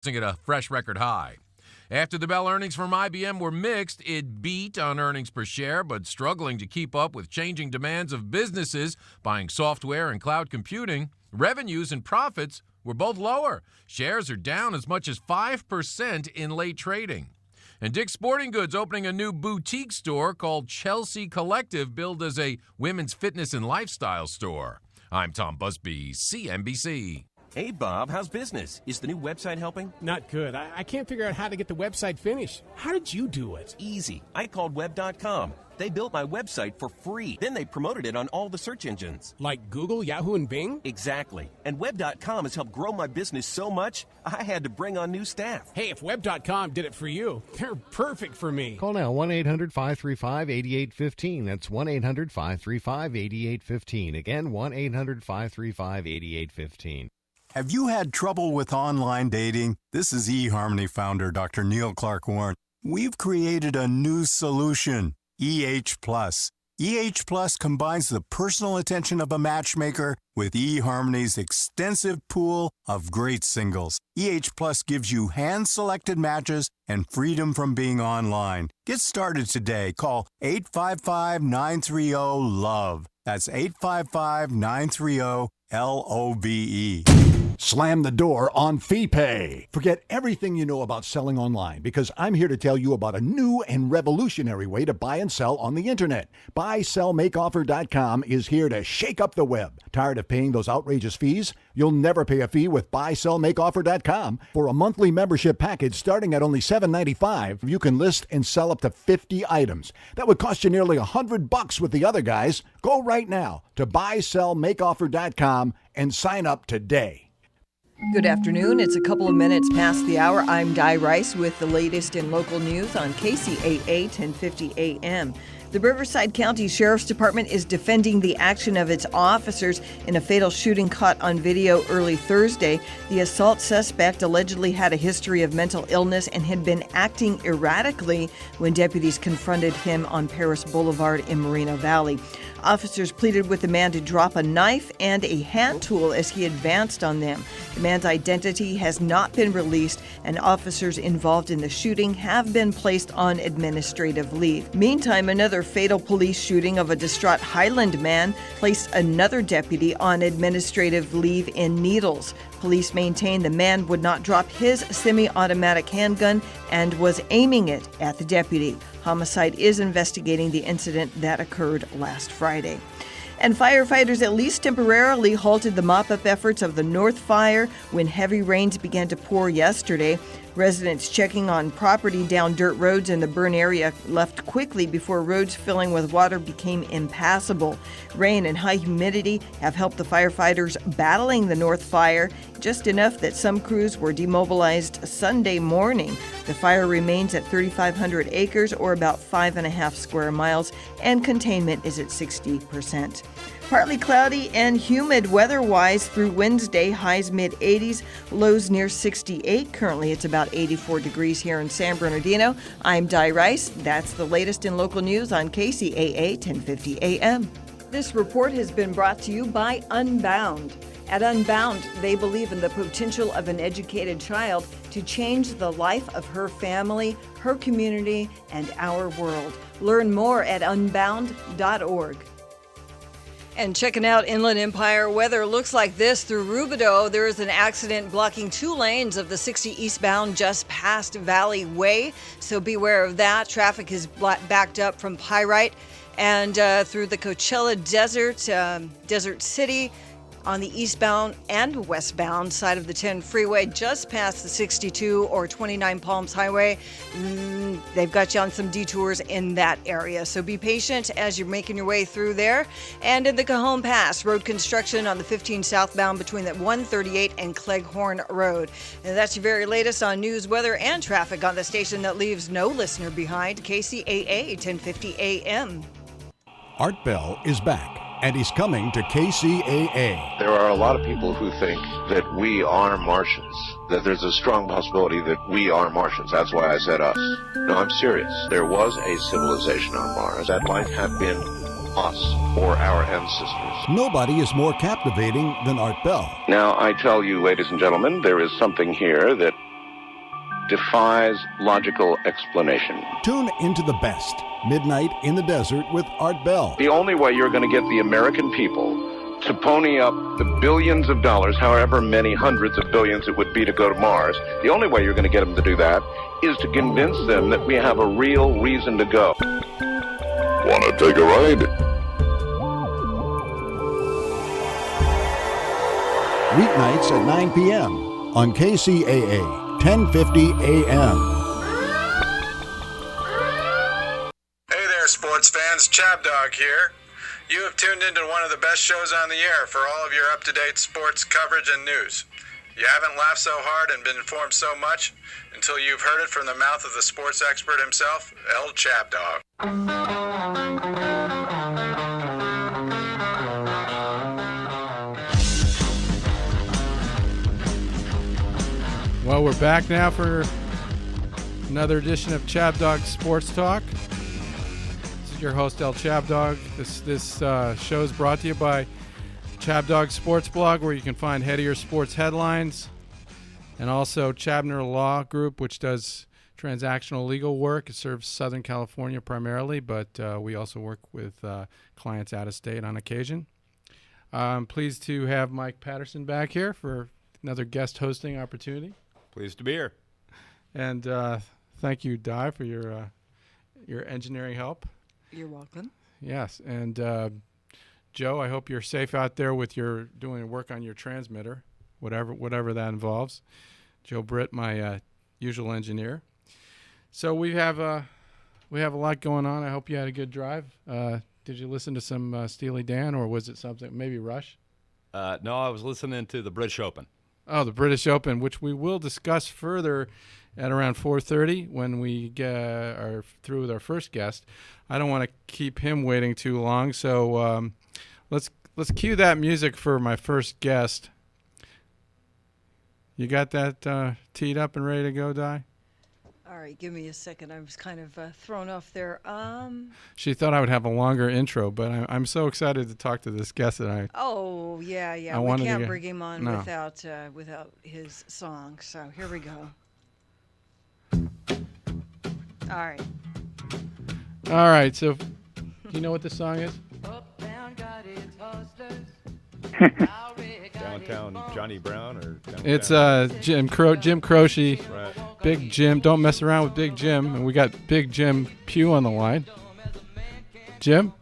at a fresh record high. After the bell, earnings from IBM were mixed. It beat on earnings per share, but struggling to keep up with changing demands of businesses buying software and cloud computing. Revenues and profits were both lower. Shares are down as much as 5% in late trading. And Dick's Sporting Goods opening a new boutique store called Chelsea Collective, billed as a women's fitness and lifestyle store. I'm Tom Busby, CNBC. Hey, Bob, how's business? Is the new website helping? Not good. I can't figure out how to get the website finished. How did you do it? Easy. I called Web.com. They built my website for free. Then they promoted it on all the search engines. Like Google, Yahoo, and Bing? Exactly. And Web.com has helped grow my business so much, I had to bring on new staff. Hey, if Web.com did it for you, they're perfect for me. Call now, 1-800-535-8815. That's 1-800-535-8815. Again, 1-800-535-8815. Have you had trouble with online dating? This is eHarmony founder Dr. Neil Clark Warren. We've created a new solution, EH+. EH Plus combines the personal attention of a matchmaker with eHarmony's extensive pool of great singles. EH Plus gives you hand-selected matches and freedom from being online. Get started today. Call 855-930-LOVE. That's 855-930-LOVE. Slam the door on FeePay. Forget everything you know about selling online because I'm here to tell you about a new and revolutionary way to buy and sell on the internet. BuySellMakeOffer.com is here to shake up the web. Tired of paying those outrageous fees? You'll never pay a fee with BuySellMakeOffer.com. For a monthly membership package starting at only $7.95, you can list and sell up to 50 items. That would cost you nearly $100 with the other guys. Go right now to BuySellMakeOffer.com and sign up today. Good afternoon. It's a couple of minutes past the hour. I'm Di Rice with the latest in local news on KCAA 1050 AM. The Riverside County Sheriff's Department is defending the action of its officers in a fatal shooting caught on video early Thursday. The assault suspect allegedly had a history of mental illness and had been acting erratically when deputies confronted him on Paris Boulevard in Moreno Valley. Officers pleaded with the man to drop a knife and a hand tool as he advanced on them. The man's identity has not been released, and officers involved in the shooting have been placed on administrative leave. Meantime, another fatal police shooting of a distraught Highland man placed another deputy on administrative leave in Needles. Police maintain the man would not drop his semi-automatic handgun and was aiming it at the deputy. Homicide is investigating the incident that occurred last Friday. And firefighters at least temporarily halted the mop-up efforts of the North Fire when heavy rains began to pour yesterday. Residents checking on property down dirt roads in the burn area left quickly before roads filling with water became impassable. Rain and high humidity have helped the firefighters battling the North Fire, just enough that some crews were demobilized Sunday morning. The fire remains at 3,500 acres, or about 5.5 square miles, and containment is at 60%. Partly cloudy and humid weather-wise through Wednesday, highs mid-80s, lows near 68. Currently, it's about 84 degrees here in San Bernardino. I'm Di Rice. That's the latest in local news on KCAA 1050 AM. This report has been brought to you by Unbound. At Unbound, they believe in the potential of an educated child to change the life of her family, her community, and our world. Learn more at unbound.org. And checking out Inland Empire weather looks like this through Rubidoux. There is an accident blocking 2 lanes of the 60 eastbound just past Valley Way. So beware of that. Traffic is backed up from Pyrite and through the Coachella Desert, Desert City, on the eastbound and westbound side of the 10 freeway, just past the 62 or 29 Palms Highway. They've got you on some detours in that area, so be patient as you're making your way through there. And in the Cajon Pass, road construction on the 15 southbound between the 138 and Cleghorn Road. And that's your very latest on news, weather, and traffic on the station that leaves no listener behind, KCAA 1050 AM. Art Bell is back, and he's coming to KCAA. There are a lot of people who think that we are Martians, that there's a strong possibility that we are Martians. That's why I said us. No, I'm serious. There was a civilization on Mars. That might have been us or our ancestors. Nobody is more captivating than Art Bell. Now, I tell you, ladies and gentlemen, there is something here that defies logical explanation. Tune into the best. Midnight in the Desert with Art Bell. The only way you're going to get the American people to pony up the billions of dollars, however many hundreds of billions it would be to go to Mars, the only way you're going to get them to do that is to convince them that we have a real reason to go. Want to take a ride? Weeknights at 9 p.m. on KCAA, 1050 AM. Hey there, sports fans. Chab Dog here. You have tuned into one of the best shows on the air for all of your up-to-date sports coverage and news. You haven't laughed so hard and been informed so much until you've heard it from the mouth of the sports expert himself, El Chab Dog. Well, we're back now for another edition of Chab Dog Sports Talk. This is your host, El Chab Dog. This show is brought to you by Chab Dog Sports Blog, where you can find headier sports headlines, and also Chabner Law Group, which does transactional legal work. It serves Southern California primarily, but we also work with clients out of state on occasion. I'm pleased to have Mike Patterson back here for another guest hosting opportunity. Pleased to be here. And thank you, Di, for your engineering help. You're welcome. Yes, and Joe, I hope you're safe out there with your doing work on your transmitter, whatever that involves. Joe Britt, my usual engineer. So we have a lot going on. I hope you had a good drive. Did you listen to some Steely Dan, or was it something maybe Rush? No, I was listening to the British Open. Oh, the British Open, which we will discuss further at around 4:30 when we are through with our first guest. I don't want to keep him waiting too long, so let's cue that music for my first guest. You got that teed up and ready to go, Di? All right, give me a second. I was kind of thrown off there. She thought I would have a longer intro, but I'm so excited to talk to this guest tonight. Oh, yeah. We can't bring him on without his song. So here we go. All right. So you know what the song is? Downtown Johnny Brown or downtown? It's Jim Croce. Right. Big Jim. Don't mess around with Big Jim. And we got Big Jim Pugh on the line. Jim?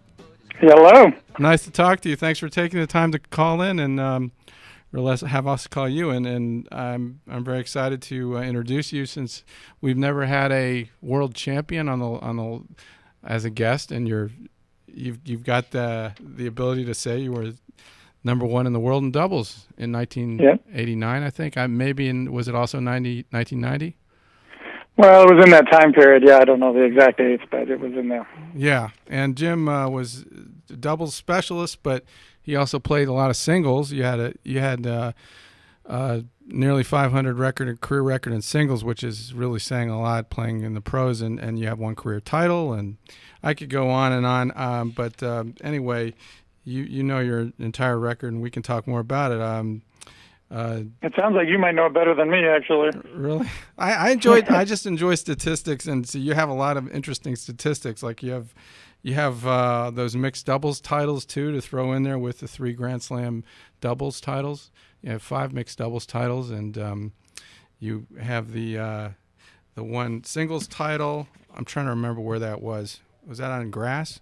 Hello. Nice to talk to you. Thanks for taking the time to call in and have us call you. And I'm very excited to introduce you, since we've never had a world champion on the as a guest, and you've got the ability to say you were number one in the world in doubles in 1989, I think. Was it also 1990? Well, it was in that time period. Yeah, I don't know the exact dates, but it was in there. Yeah, and Jim was a doubles specialist, but he also played a lot of singles. You had nearly 500 career record in singles, which is really saying a lot, playing in the pros, and you have one career title, and I could go on and on. But anyway, you know your entire record, and we can talk more about it. It sounds like you might know it better than me, actually. Really? I just enjoy statistics, and so you have a lot of interesting statistics. Like you have those mixed doubles titles too to throw in there with the 3 Grand Slam doubles titles. You have 5 mixed doubles titles, and you have the one singles title. I'm trying to remember where that was. Was that on grass?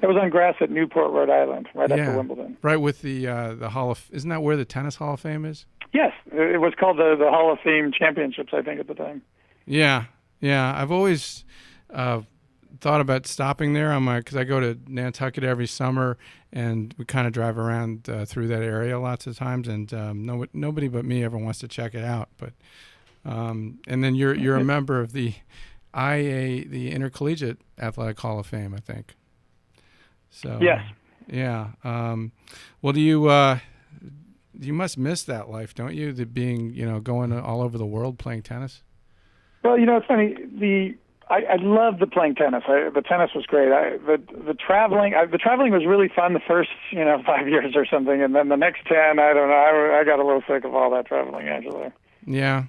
It was on grass at Newport, Rhode Island, right after Wimbledon. Right with the Hall of. Isn't that where the Tennis Hall of Fame is? Yes, it was called the Hall of Fame Championships, I think, at the time. Yeah. I've always thought about stopping there because I go to Nantucket every summer, and we kind of drive around through that area lots of times, and nobody but me ever wants to check it out. But and then you're a member of the IA, the Intercollegiate Athletic Hall of Fame, I think. So yes. Yeah. Well, you must miss that life, don't you? The being, going all over the world playing tennis. Well, it's funny. I loved the playing tennis. The tennis was great. The traveling was really fun the first 5 years or something, and then the next 10, I don't know. I got a little sick of all that traveling, actually. Yeah,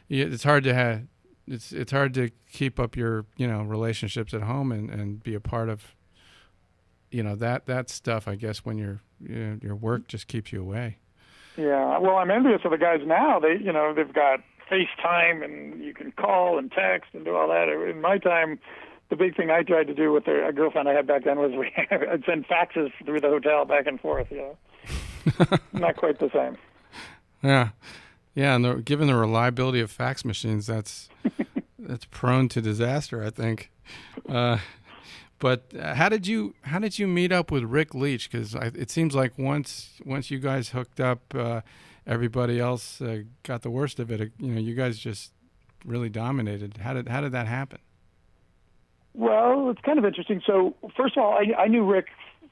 it's hard to it's hard to keep up your relationships at home and be a part of that stuff. I guess when your work just keeps you away. Yeah, well, I'm envious of the guys now. They've got FaceTime and you can call and text and do all that. In my time, the big thing I tried to do with a girlfriend I had back then was I'd send faxes through the hotel back and forth. Not quite the same. Yeah, and given the reliability of fax machines, that's prone to disaster, I think. But how did you meet up with Rick Leach? Because it seems like once you guys hooked up, everybody else got the worst of it. You guys just really dominated. How did that happen? Well, it's kind of interesting. So first of all, I knew Rick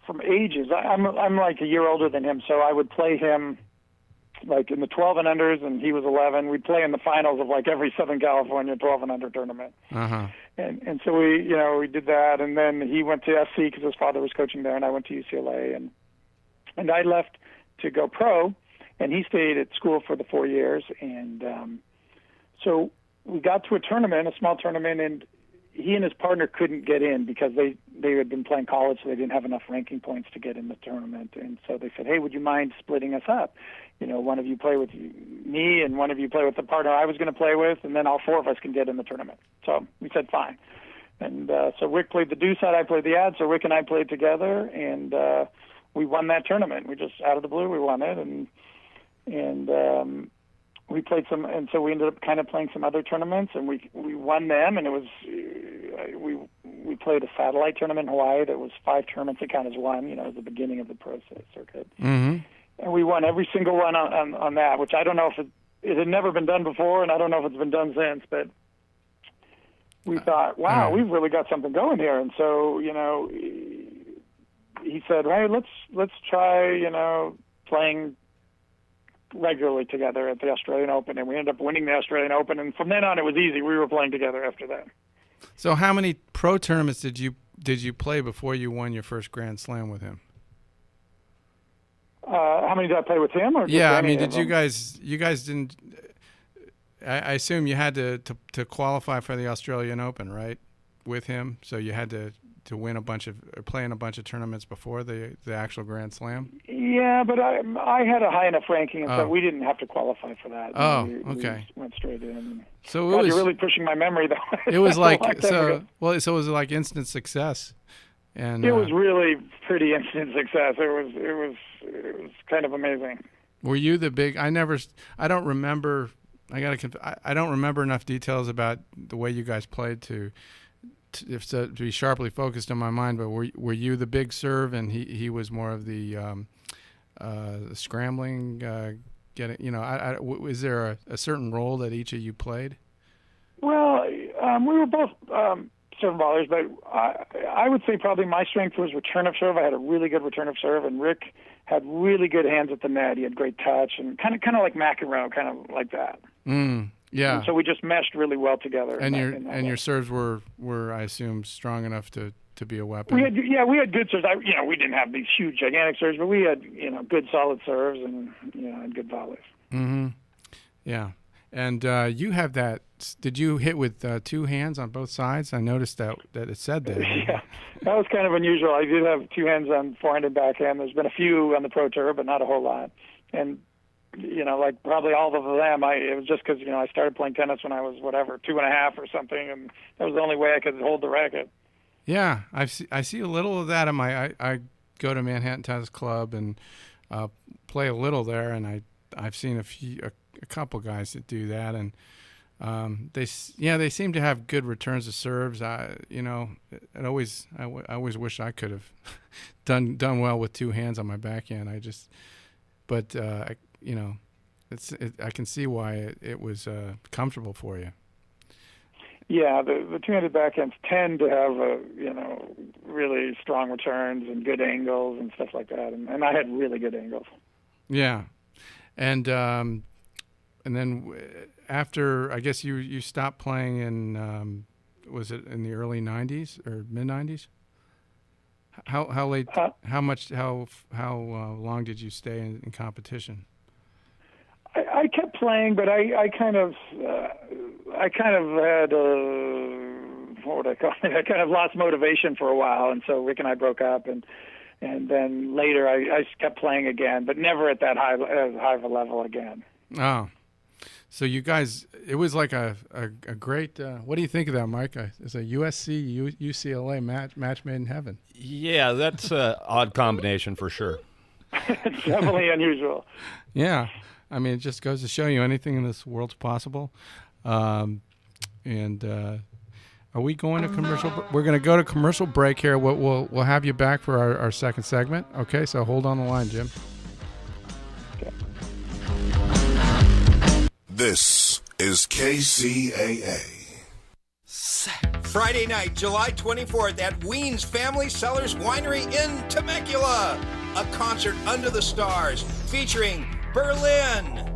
from ages. I'm like a year older than him, so I would play him like in the 12 and unders, and he was 11. We'd play in the finals of like every Southern California 12 and under tournament. Uh-huh. And so we did that, and then he went to SC because his father was coaching there, and I went to UCLA, and I left to go pro, and he stayed at school for the 4 years, and so we got to a small tournament, and he and his partner couldn't get in because they had been playing college, so they didn't have enough ranking points to get in the tournament. And so they said, hey, would you mind splitting us up? One of you play with me and one of you play with the partner I was going to play with, and then all four of us can get in the tournament. So we said, fine. And so Rick played the do side, I played the ad, so Rick and I played together, and we won that tournament. We just, out of the blue, we won it, and we played some, and so we ended up kind of playing some other tournaments, and we won them, and it was we played a satellite tournament in Hawaii that was 5 tournaments that count as one, at the beginning of the pro circuit. Mm-hmm. And we won every single one on that, which I don't know if it had never been done before, and I don't know if it's been done since, but we thought, wow, we've really got something going here. And so, he said, hey, let's try, playing regularly together at the Australian Open, and we ended up winning the Australian Open, and from then on it was easy. We were playing together after that. So how many pro tournaments did you play before you won your first Grand Slam with him? How many did I play with him? Or yeah, I mean, did you guys didn't? I assume you had to qualify for the Australian Open, right, with him. So you had to win play in a bunch of tournaments before the actual Grand Slam. Yeah, but I had a high enough ranking, and so we didn't have to qualify for that. Oh, okay. We went straight in. So you're really pushing my memory, though. It was like so it was like instant success, and it was really pretty instant success. It was kind of amazing. Were you the big? I don't remember. I don't remember enough details about the way you guys played to be sharply focused in my mind. But were you the big serve, and he was more of the scrambling? Is there a certain role that each of you played? Well, we were both serve ballers, but I would say probably my strength was return of serve. I had a really good return of serve, and Rick had really good hands at the net. He had great touch, and kind of like McEnroe, kind of like that. Yeah. And so we just meshed really well together. And your serves were I assume strong enough to be a weapon. We had good serves. We didn't have these huge gigantic serves, but we had good solid serves and and good volleys. Mm-hmm. Yeah. And you have that. Did you hit with 2 hands on both sides? I noticed that it said there. Yeah, that was kind of unusual. I did have 2 hands on forehand and backhand. There's been a few on the Pro Tour, but not a whole lot. And like probably all of them, it was just because I started playing tennis when I was 2.5 or something, and that was the only way I could hold the racket. Yeah, I see a little of that in I go to Manhattan Tennis Club and play a little there, and I've seen a couple guys that do that, and they seem to have good returns of serves. I always wish I could have done well with 2 hands on my backhand. I can see why it was comfortable for you. Yeah, the 2-handed backhands tend to have really strong returns and good angles and stuff like that, and I had really good angles. Yeah, and then after, I guess you stopped playing in was it in the early 90s or mid 90s? How late? How long did you stay in competition? I kept playing, but I kind of I kind of had what would I call it? I kind of lost motivation for a while, and so Rick and I broke up, and then later I kept playing again, but never at that high of a level again. Oh, so you guys, it was like a great. What do you think of that, Mike? It's a USC UCLA match made in heaven. Yeah, that's an odd combination for sure. It's definitely unusual. Yeah, I mean, it just goes to show you anything in this world's possible. Are we going to commercial? We're going to go to commercial break here. We'll have you back for our second segment. Okay, so hold on the line, Jim. Okay. This is KCAA. Friday night, July 24th at Wien's Family Cellars Winery in Temecula. A concert under the stars featuring Berlin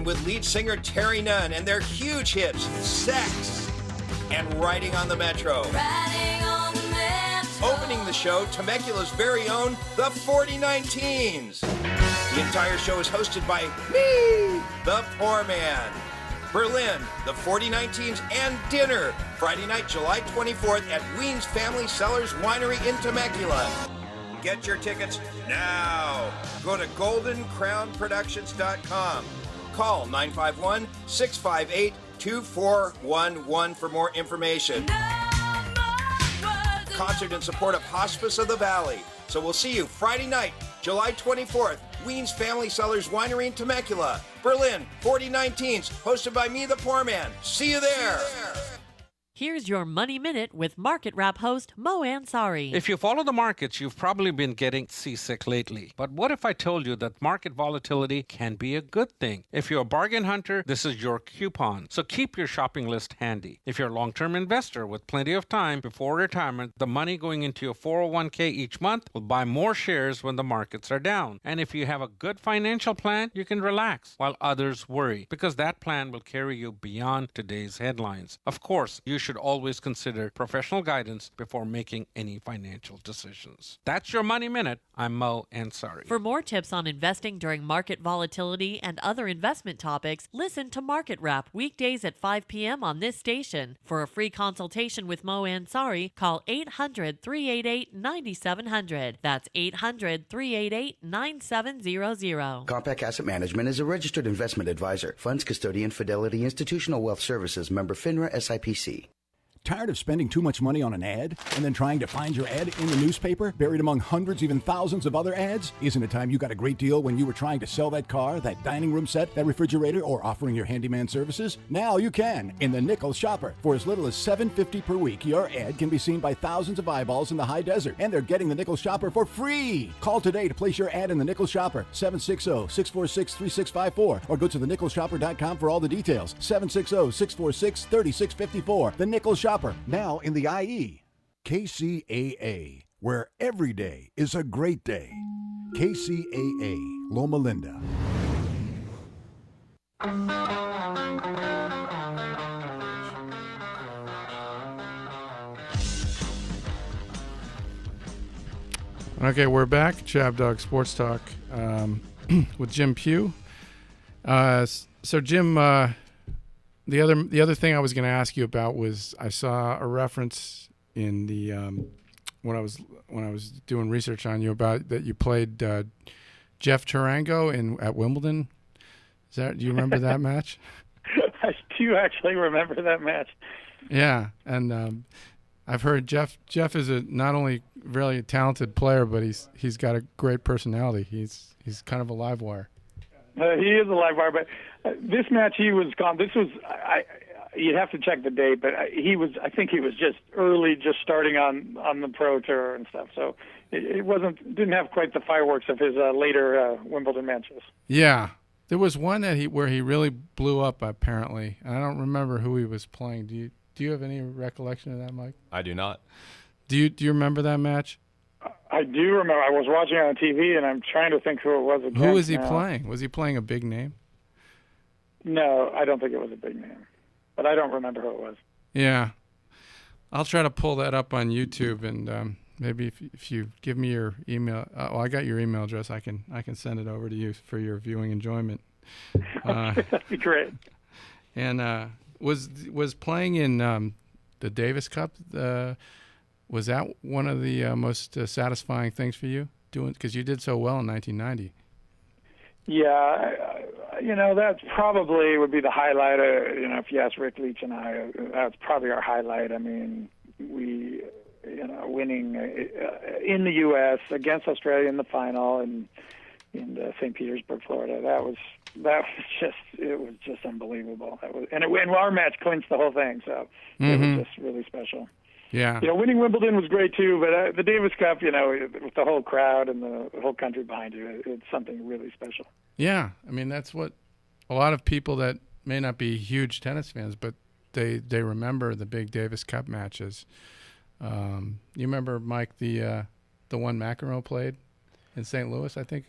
with lead singer Terry Nunn and their huge hits, Sex and Riding on the Metro. Opening the show, Temecula's very own, the 49teens. The entire show is hosted by me, the Poor Man. Berlin, the 49teens, and dinner. Friday night, July 24th at Wien's Family Cellars Winery in Temecula. Get your tickets now. Go to goldencrownproductions.com. Call 951-658-2411 for more information. Concert in support of Hospice of the Valley. So we'll see you Friday night, July 24th, Wien's Family Cellars Winery in Temecula. Berlin, 49teens, hosted by me, the Poor Man. See you there. Here's your Money Minute with Market Wrap host Mo Ansari. If you follow the markets, you've probably been getting seasick lately. But what if I told you that market volatility can be a good thing? If you're a bargain hunter, this is your coupon. So keep your shopping list handy. If you're a long-term investor with plenty of time before retirement, the money going into your 401k each month will buy more shares when the markets are down. And if you have a good financial plan, you can relax while others worry, because that plan will carry you beyond today's headlines. Of course, you should always consider professional guidance before making any financial decisions. That's your Money Minute. I'm Mo Ansari. For more tips on investing during market volatility and other investment topics, listen to Market Wrap weekdays at 5 p.m. on this station. For a free consultation with Mo Ansari, call 800-388-9700. That's 800-388-9700. Compact Asset Management is a registered investment advisor. Funds custodian, Fidelity Institutional Wealth Services, member FINRA SIPC. Tired of spending too much money on an ad and then trying to find your ad in the newspaper, buried among hundreds, even thousands of other ads? Isn't it time you got a great deal when you were trying to sell that car, that dining room set, that refrigerator, or offering your handyman services? Now you can in the Nickel Shopper. For as little as $7.50 per week, your ad can be seen by thousands of eyeballs in the high desert, and they're getting the Nickel Shopper for free. Call today to place your ad in the Nickel Shopper, 760-646-3654, or go to thenickelshopper.com for all the details, 760-646-3654. The Nickel Shopper. Now in the IE. KCAA, where every day is a great day. KCAA, Loma Linda. Okay, we're back. Chab Dog Sports Talk with Jim Pugh. So Jim, the other thing I was going to ask you about was I saw a reference in the when I was doing research on you about that you played Jeff Tarango at Wimbledon. Do you remember that match? I do actually remember that match. Yeah, and I've heard Jeff is not only really a talented player, but he's got a great personality. He's kind of a live wire. He is a live wire, but this match he was gone. This was you'd have to check the date, but I think he was just starting on the pro tour and stuff. So it didn't have quite the fireworks of his later Wimbledon matches. Yeah, there was one where he really blew up apparently, and I don't remember who he was playing. Do you have any recollection of that, Mike? I do not. Do you remember that match? I do remember. I was watching it on TV, and I'm trying to think who it was again. Who was he playing? Was he playing a big name? No, I don't think it was a big name, but I don't remember who it was. Yeah, I'll try to pull that up on YouTube, and maybe if you give me your email, I got your email address. I can send it over to you for your viewing enjoyment. That'd be great. And Was playing in the Davis Cup, was that one of the most satisfying things for you, because you did so well in 1990? Yeah, that probably would be the highlight. If you ask Rick Leach and I, that's probably our highlight. I mean, we, winning in the U.S. against Australia in the final and in St. Petersburg, Florida. That was just unbelievable. And our match clinched the whole thing, so it was just really special. Yeah. Winning Wimbledon was great too, but the Davis Cup, with the whole crowd and the whole country behind you, it's something really special. Yeah, I mean that's what a lot of people that may not be huge tennis fans, but they remember the big Davis Cup matches. You remember, Mike, the one McEnroe played in St. Louis, I think?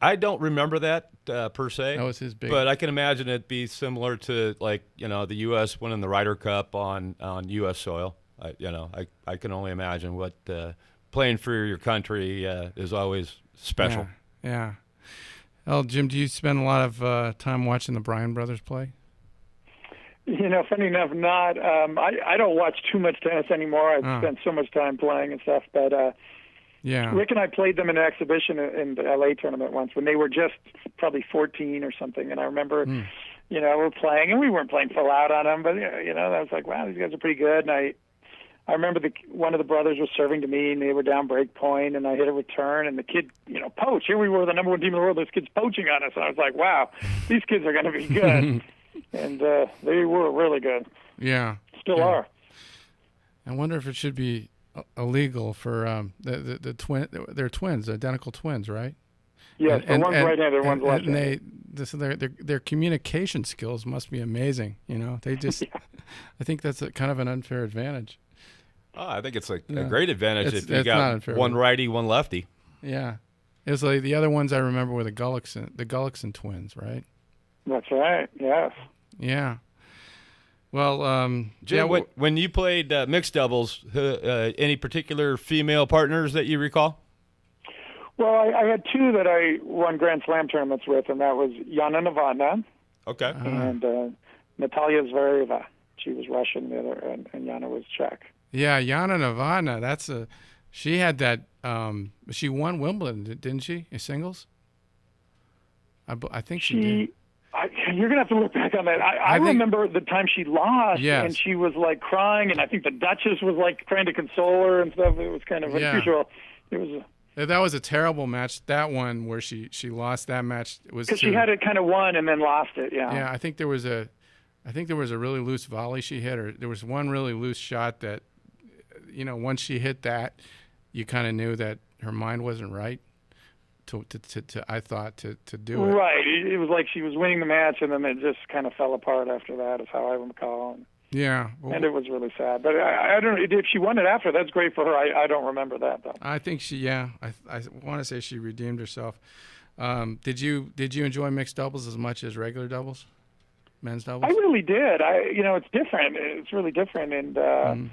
I don't remember that per se. That was his big. But I can imagine it be similar to the U.S. winning the Ryder Cup on U.S. soil. I can only imagine what playing for your country is always special. Yeah. Oh, Jim, do you spend a lot of time watching the Bryan brothers play? Funny enough, not. I don't watch too much tennis anymore. I've spent so much time playing and stuff. But Rick and I played them in an exhibition in the LA tournament once when they were just probably 14 or something. And I remember, we're playing, and we weren't playing full out on them, but I was like, wow, these guys are pretty good. And I remember one of the brothers was serving to me, and they were down break point, and I hit a return, and the kid, poached. Here we were, the number one team in the world. This kid's poaching on us, and I was like, wow, these kids are going to be good. And they were really good. Yeah. Still are. I wonder if it should be illegal for the twin. They're twins, identical twins, right? Yes, one's right-handed, one's left-handed. And their communication skills must be amazing. They just. I think that's kind of an unfair advantage. Oh, I think it's a great advantage if you got one right? righty, one lefty. Yeah, it was like the other ones I remember were the Gullickson twins, right? That's right. Yes. Yeah. Well, Jim, when you played mixed doubles, any particular female partners that you recall? Well, I had two that I won Grand Slam tournaments with, and that was Yana Novotná. Okay. And Natalia Zvereva. She was Russian, the other, and Yana was Czech. Yeah, Yana Novotná. She had that. She won Wimbledon, didn't she? In singles. I think she did. You're gonna have to look back on that. I remember the time she lost, and she was like crying, and I think the Duchess was like trying to console her and stuff. It was kind of unusual. It was. That was a terrible match. That one where she lost that match was because she had it kind of won and then lost it. Yeah. Yeah, I think there was a really loose volley she hit, or there was one really loose shot that, once she hit that, you kind of knew that her mind wasn't right. I thought to do it. Right. It was like she was winning the match, and then it just kind of fell apart after that, is how I recall. Yeah. And it was really sad. But I don't know. If she won it after, that's great for her. I don't remember that, though. I think I want to say she redeemed herself. Did you enjoy mixed doubles as much as regular doubles? Men's doubles? I really did. It's different. It's really different. And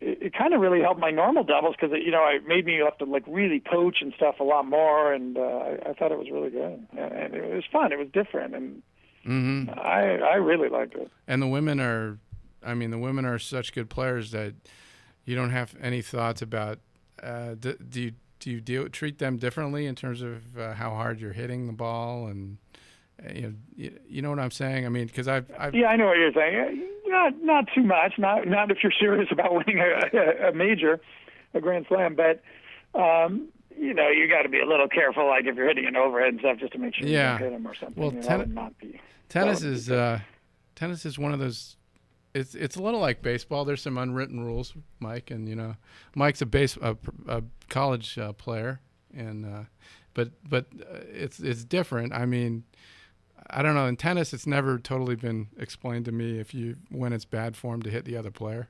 it kind of really helped my normal doubles because, it made me have to really poach and stuff a lot more. And I thought it was really good. And it was fun. It was different. And I really liked it. And the women are such good players that you don't have any thoughts about, do you treat them differently in terms of how hard you're hitting the ball and, you know what I'm saying? I mean, because I've yeah, I know what you're saying. Not too much. Not if you're serious about winning a major, a Grand Slam. But you got to be a little careful, like if you're hitting an overhead and stuff, just to make sure you don't hit them or something. Well, tennis is one of those. It's a little like baseball. There's some unwritten rules, Mike, and Mike's a college player, and but it's different. I mean, I don't know. In tennis, it's never totally been explained to me when it's bad form to hit the other player.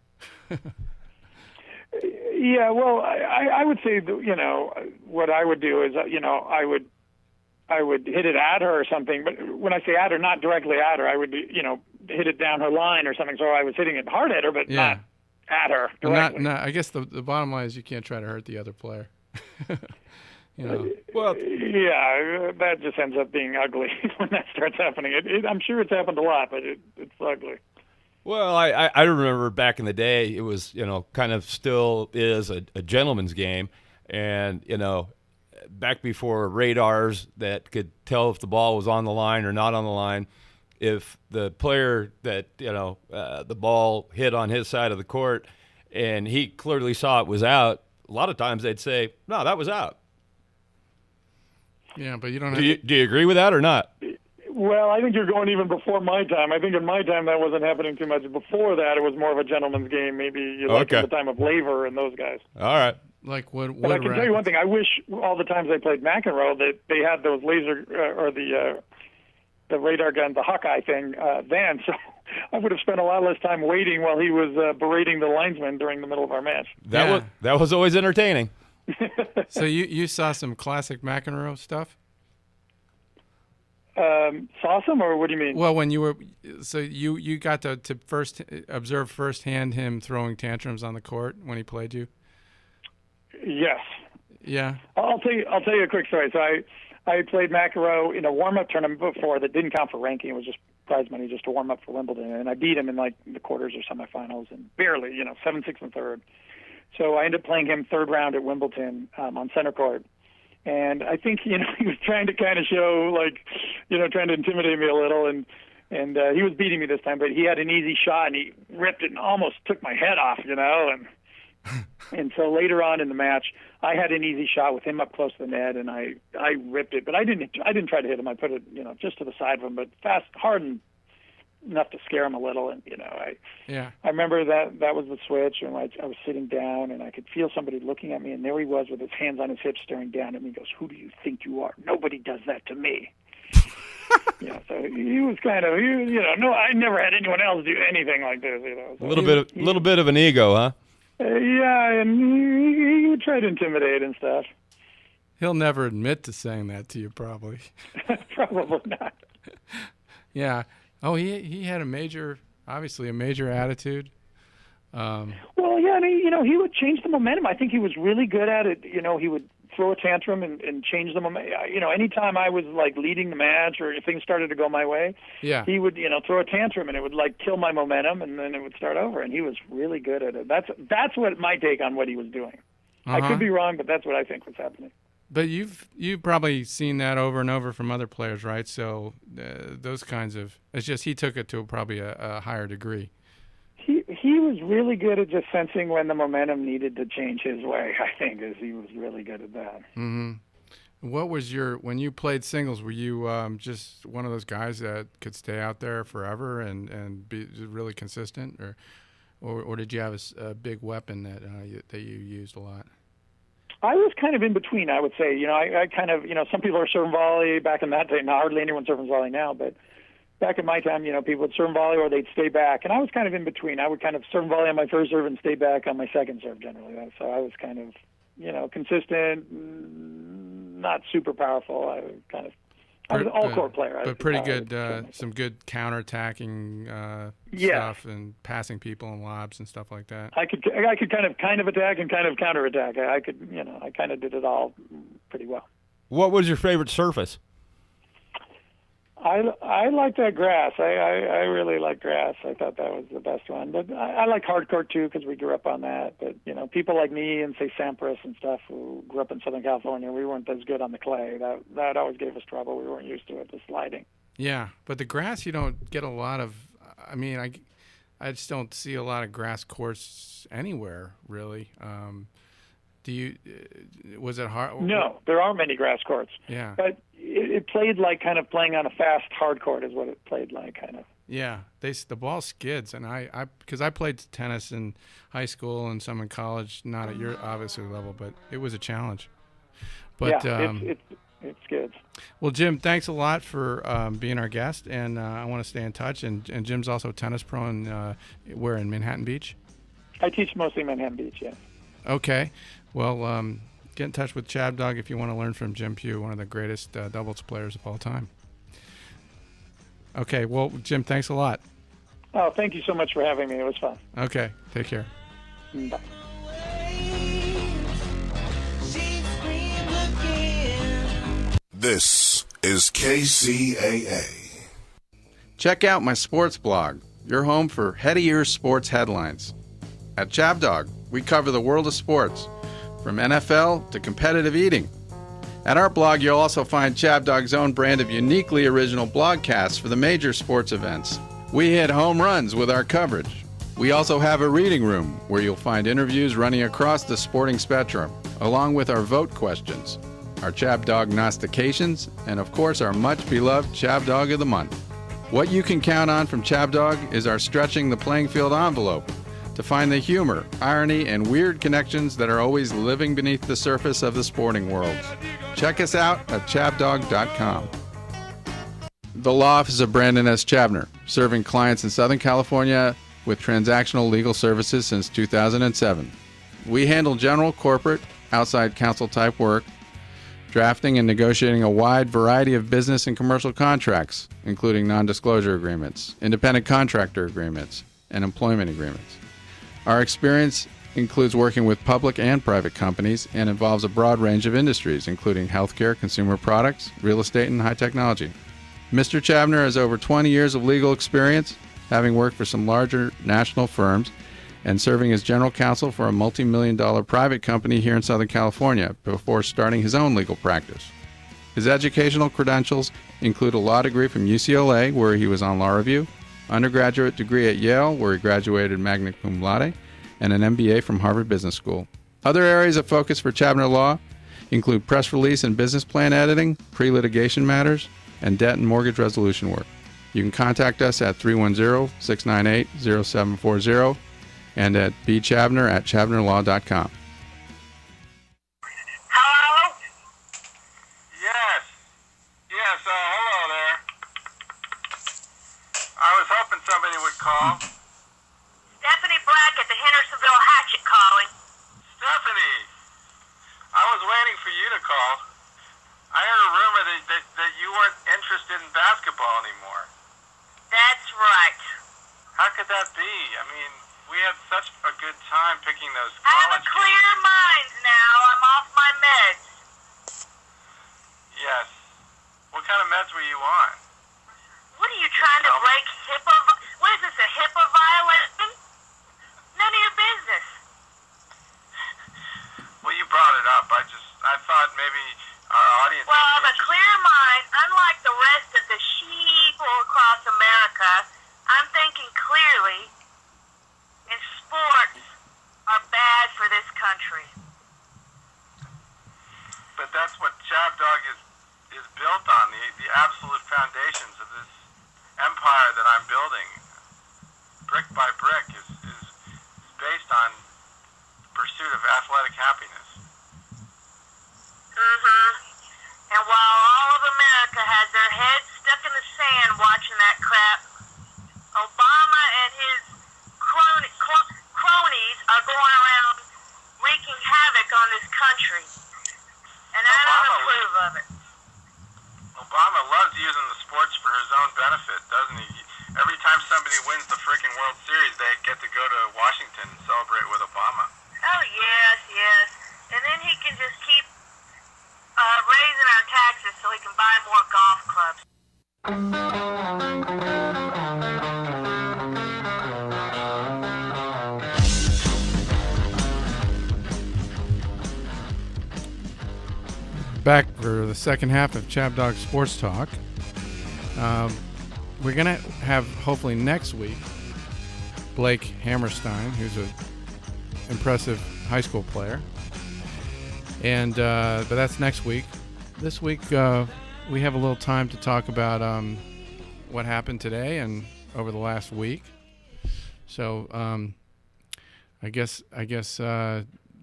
Yeah, well, I would say that, what I would do is I would hit it at her or something. But when I say at her, not directly at her, I would hit it down her line or something. So I was hitting it hard at her, but not at her directly. I guess the bottom line is you can't try to hurt the other player. Well, yeah, that just ends up being ugly when that starts happening. I'm sure it's happened a lot, but it's ugly. Well, I remember back in the day, it was, kind of still is a gentleman's game. And, back before radars that could tell if the ball was on the line or not on the line, if the player that, the ball hit on his side of the court and he clearly saw it was out, a lot of times they'd say, no, that was out. Yeah, but you don't do you agree with that or not? Well, I think you're going even before my time. I think in my time that wasn't happening too much. Before that, it was more of a gentleman's game. Maybe in the time of Laver and those guys. All right. Like what? But I can tell you one thing. I wish all the times I played McEnroe that they had those laser or the radar gun, the Hawkeye thing then. So I would have spent a lot less time waiting while he was berating the linesman during the middle of our match. That was always entertaining. So you saw some classic McEnroe stuff? Saw some, or what do you mean? Well, when you were, so you got to first observe firsthand him throwing tantrums on the court when he played you? Yes. Yeah. I'll tell you a quick story. So I played McEnroe in a warm-up tournament before that didn't count for ranking. It was just prize money just to warm up for Wimbledon, and I beat him in like the quarters or semifinals, and barely, 7-6 and third. So I ended up playing him third round at Wimbledon on center court. And I think, he was trying to kind of show, trying to intimidate me a little. And he was beating me this time, but he had an easy shot, and he ripped it and almost took my head off, And so later on in the match, I had an easy shot with him up close to the net, and I ripped it. But I didn't try to hit him. I put it, just to the side of him, but fast, hard enough to scare him a little. And, I remember that was the switch, and I was sitting down, and I could feel somebody looking at me, and there he was with his hands on his hips staring down at me. He goes, "Who do you think you are? Nobody does that to me." So he was kind of, no, I never had anyone else do anything like this. So a little bit of an ego, huh? Yeah, and he would try to intimidate and stuff. He'll never admit to saying that to you, probably. Probably not. Yeah. Oh, he had obviously a major attitude. Well, yeah, and he would change the momentum. I think he was really good at it. He would throw a tantrum and change the momentum. Anytime I was leading the match or if things started to go my way, he would throw a tantrum and it would kill my momentum, and then it would start over. And he was really good at it. That's what my take on what he was doing. I could be wrong, but that's what I think was happening. But you've probably seen that over and over from other players, right? So those kinds of, it's just he took it to probably a higher degree. He was really good at just sensing when the momentum needed to change his way. I think he was really good at that. Mm-hmm. What was when you played singles? Were you just one of those guys that could stay out there forever and be really consistent, or did you have a big weapon that you used a lot? I was kind of in between, I would say. I kind of, some people are serving volley back in that day. Now, hardly anyone serving volley now, but back in my time, people would serve volley or they'd stay back. And I was kind of in between. I would kind of serve volley on my first serve and stay back on my second serve generally. So I was kind of, consistent, not super powerful. I was an all-court player. But pretty good, some good counterattacking stuff and passing people and lobs and stuff like that. I could kind of attack and kind of counterattack. I kind of did it all pretty well. What was your favorite surface? I like that grass. I really like grass. I thought that was the best one. But I like hard court too because we grew up on that. But people like me and say Sampras and stuff who grew up in Southern California, we weren't as good on the clay. That always gave us trouble. We weren't used to it, the sliding. Yeah, but the grass you don't get a lot of. I mean, I just don't see a lot of grass courts anywhere really. Was it hard? No, there aren't many grass courts. Yeah. But it played like kind of playing on a fast hard court is what it played like, kind of. Yeah, the ball skids, and because I played tennis in high school and some in college, not at your obviously level, but it was a challenge. But yeah, it skids. Well, Jim, thanks a lot for being our guest, and I want to stay in touch. And Jim's also a tennis pro, where in Manhattan Beach? I teach mostly Manhattan Beach, yeah. Okay. Well, get in touch with Chab Dog if you want to learn from Jim Pugh, one of the greatest doubles players of all time. Okay. Well, Jim, thanks a lot. Oh, thank you so much for having me. It was fun. Okay. Take care. Bye. This is KCAA. Check out my sports blog. your home for head-of-ear sports headlines. At Chabdog, we cover the world of sports, from NFL to competitive eating. At our blog, you'll also find Chabdog's own brand of uniquely original blogcasts for the major sports events. We hit home runs with our coverage. We also have a reading room where you'll find interviews running across the sporting spectrum, along with our vote questions, our Chabdog Gnostications, and of course our much-beloved Chabdog of the Month. What you can count on from Chabdog is our stretching the playing field envelope to find the humor, irony, and weird connections that are always living beneath the surface of the sporting world. Check us out at chabdog.com. The Law Office of Brandon S. Chabner, serving clients in Southern California with transactional legal services since 2007. We handle general, corporate, outside counsel type work, drafting and negotiating a wide variety of business and commercial contracts, including non-disclosure agreements, independent contractor agreements, and employment agreements. Our experience includes working with public and private companies and involves a broad range of industries, including healthcare, consumer products, real estate, and high technology. Mr. Chabner has over 20 years of legal experience, having worked for some larger national firms and serving as general counsel for a multi-million-dollar private company here in Southern California before starting his own legal practice. His educational credentials include a law degree from UCLA, where he was on law review, undergraduate degree at Yale, where he graduated magna cum laude, and an MBA from Harvard Business School. Other areas of focus for Chabner Law include press release and business plan editing, pre-litigation matters, and debt and mortgage resolution work. You can contact us at 310-698-0740 and at bchabner@chabnerlaw.com. Hello? Yes. Yes, hello there. I was hoping somebody would call. Stephanie Black at the Hendersonville Hatchet calling. Stephanie, I was waiting for you to call. I heard a rumor that you weren't interested in basketball anymore. That's right. How could that be? I mean, we had such a good time picking those I have a college clear mind now. I'm off my meds. Yes. What kind of meds were you on? What are you trying to break HIPAA? What is this, a HIPAA violation? None of your business. Well, you brought it up. I thought maybe our audience... Well, I have a clear mind. Unlike the rest of the sheep across America, I'm thinking clearly, and sports are bad for this country. But that's what Chabdog is built on, the absolute foundations of this empire that I'm building, brick by brick, is based on pursuit of athletic happiness. And while all of America has their heads stuck in the sand watching that crap, Obama and his cronies are going around wreaking havoc on this country. And I don't approve of it. Obama loves using the sports for his own benefit, doesn't he? Every time somebody wins the freaking World Series, they get to go to Washington and celebrate with Obama. Oh, yes. And then he can just keep raising our taxes so he can buy more golf clubs. Back for the second half of Chabdog Sports Talk. We're going to have, hopefully next week, Blake Hammerstein, who's an impressive high school player. And but that's next week. This week we have a little time to talk about what happened today and over the last week. So I guess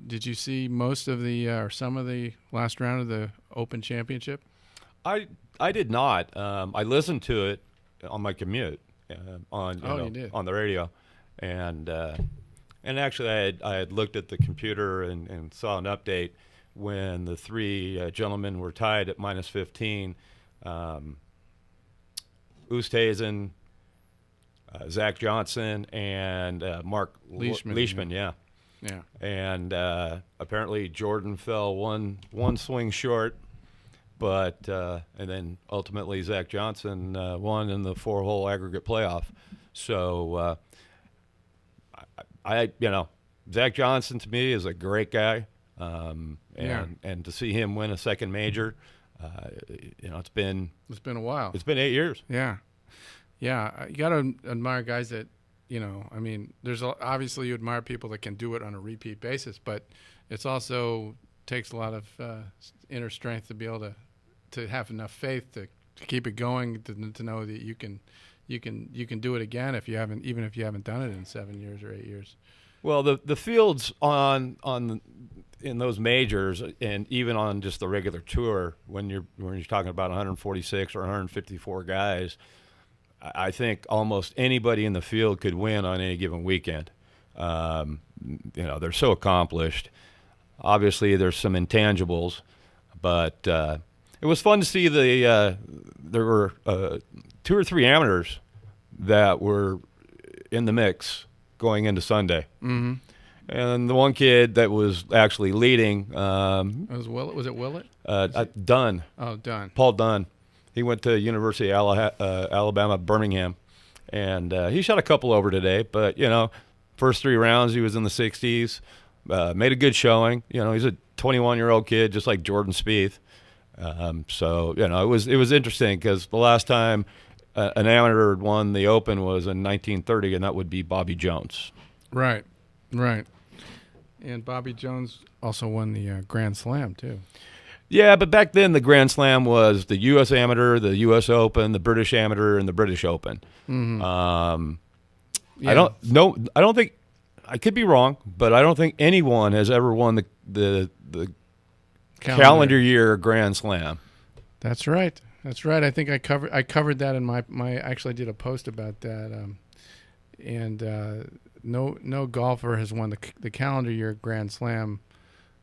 did you see most of the or some of the last round of the Open Championship? I did not. I listened to it on my commute on the radio, and actually I had looked at the computer and saw an update when the three gentlemen were tied at minus 15. Oosthuizen, Zach Johnson, and Mark Leishman. Yeah. And apparently Jordan fell one swing short, but and then ultimately Zach Johnson won in the 4-hole aggregate playoff. So Zach Johnson to me is a great guy, and to see him win a second major, it's been a while. It's been 8 years. Yeah. You got to admire guys that, there's obviously you admire people that can do it on a repeat basis, but it's also takes a lot of inner strength to be able to have enough faith to keep it going, to know that you can do it again if you haven't done it in 7 years or 8 years. Well, the fields in those majors, and even on just the regular tour, when you're talking about 146 or 154 guys, I think almost anybody in the field could win on any given weekend. They're so accomplished. Obviously, there's some intangibles, but it was fun to see there were 2 or 3 amateurs that were in the mix going into Sunday. Mm-hmm. And the one kid that was actually leading was it Willett? Dunn. Oh, Dunn. Paul Dunn. He went to University of Alabama, Birmingham, and he shot a couple over today. But first 3 rounds he was in the 60s. Made a good showing. He's a 21-year-old kid, just like Jordan Spieth. So it was interesting because the last time an amateur won the Open was in 1930, and that would be Bobby Jones. Right. And Bobby Jones also won the Grand Slam too. Yeah, but back then the Grand Slam was the U.S. Amateur, the U.S. Open, the British Amateur, and the British Open. Mm-hmm. I don't think, I could be wrong, but I don't think anyone has ever won the calendar year Grand Slam. That's right. I think I covered that in my I actually did a post about that. No golfer has won the calendar year Grand Slam,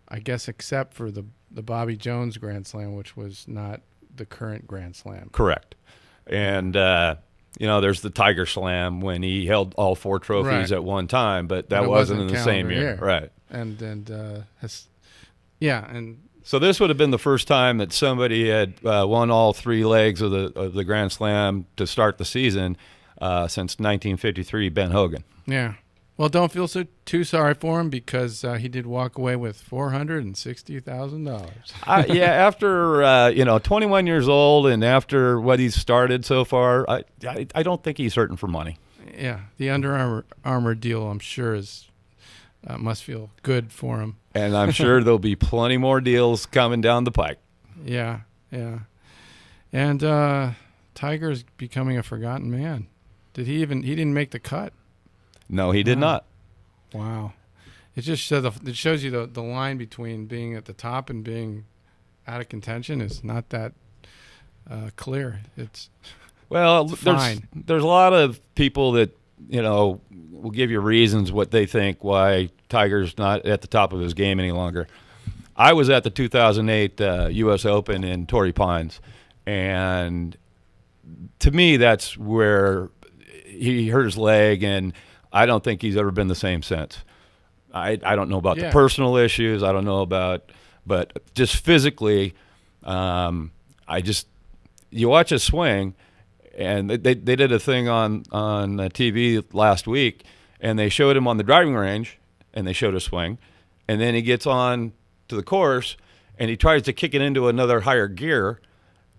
I guess, except for the Bobby Jones Grand Slam, which was not the current Grand Slam. Correct. And there's the Tiger Slam when he held all 4 trophies at one time, but that wasn't in the same year. Right. And so this would have been the first time that somebody had won all 3 legs of the Grand Slam to start the season since 1953, Ben Hogan. Yeah. Well, don't feel too sorry for him because he did walk away with $460,000. After 21 years old and after what he's started so far, I don't think he's hurting for money. Yeah, the Under Armour deal, I'm sure, must feel good for him. And I'm sure there'll be plenty more deals coming down the pike. Yeah. And Tiger's becoming a forgotten man. He didn't make the cut? No, he did not. Wow. It just shows you the line between being at the top and being out of contention is not that clear. It's fine. There's a lot of people that will give you reasons what they think why Tiger's not at the top of his game any longer. I was at the 2008 U.S. Open in Torrey Pines, and to me that's where he hurt his leg, and I don't think he's ever been the same since. I don't know about the personal issues. I don't know about, but just physically, you watch his swing, and they did a thing on TV last week, and they showed him on the driving range, and they showed his swing, and then he gets on to the course, and he tries to kick it into another higher gear,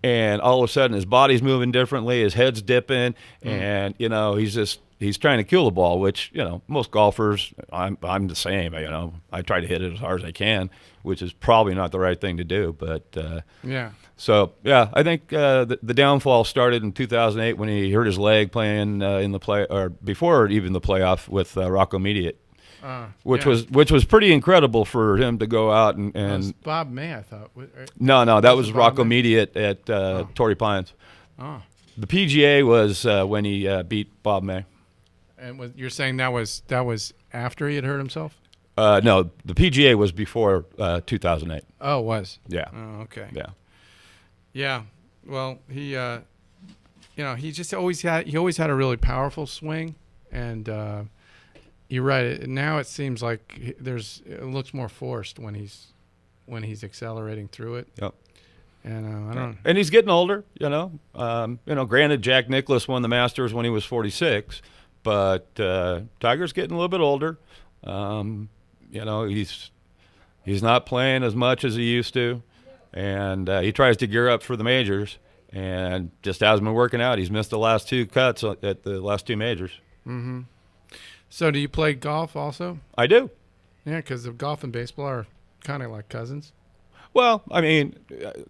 and all of a sudden his body's moving differently, his head's dipping, and he's trying to kill the ball, which most golfers, I'm the same. I try to hit it as hard as I can, which is probably not the right thing to do. But So I think the downfall started in 2008 when he hurt his leg playing in the play, or before even the playoff with Rocco Mediate, which was pretty incredible for him to go out and. That was Bob May, I thought. No, that was Rocco Mediate at Torrey Pines. Oh. The PGA was when he beat Bob May. And you're saying that was after he had hurt himself? No, the PGA was before 2008. Oh, it was? Yeah. Oh, okay. Yeah. Yeah. Well, he just always had a really powerful swing, and you're right. Now it seems like it looks more forced when he's accelerating through it. Yep. And I don't. And he's getting older. Granted, Jack Nicklaus won the Masters when he was 46. But Tiger's getting a little bit older. He's not playing as much as he used to, and he tries to gear up for the majors, and just hasn't been working out. He's missed the last 2 cuts at the last 2 majors. Mm-hmm. So do you play golf also? I do. Yeah, because golf and baseball are kind of like cousins. Well, I mean,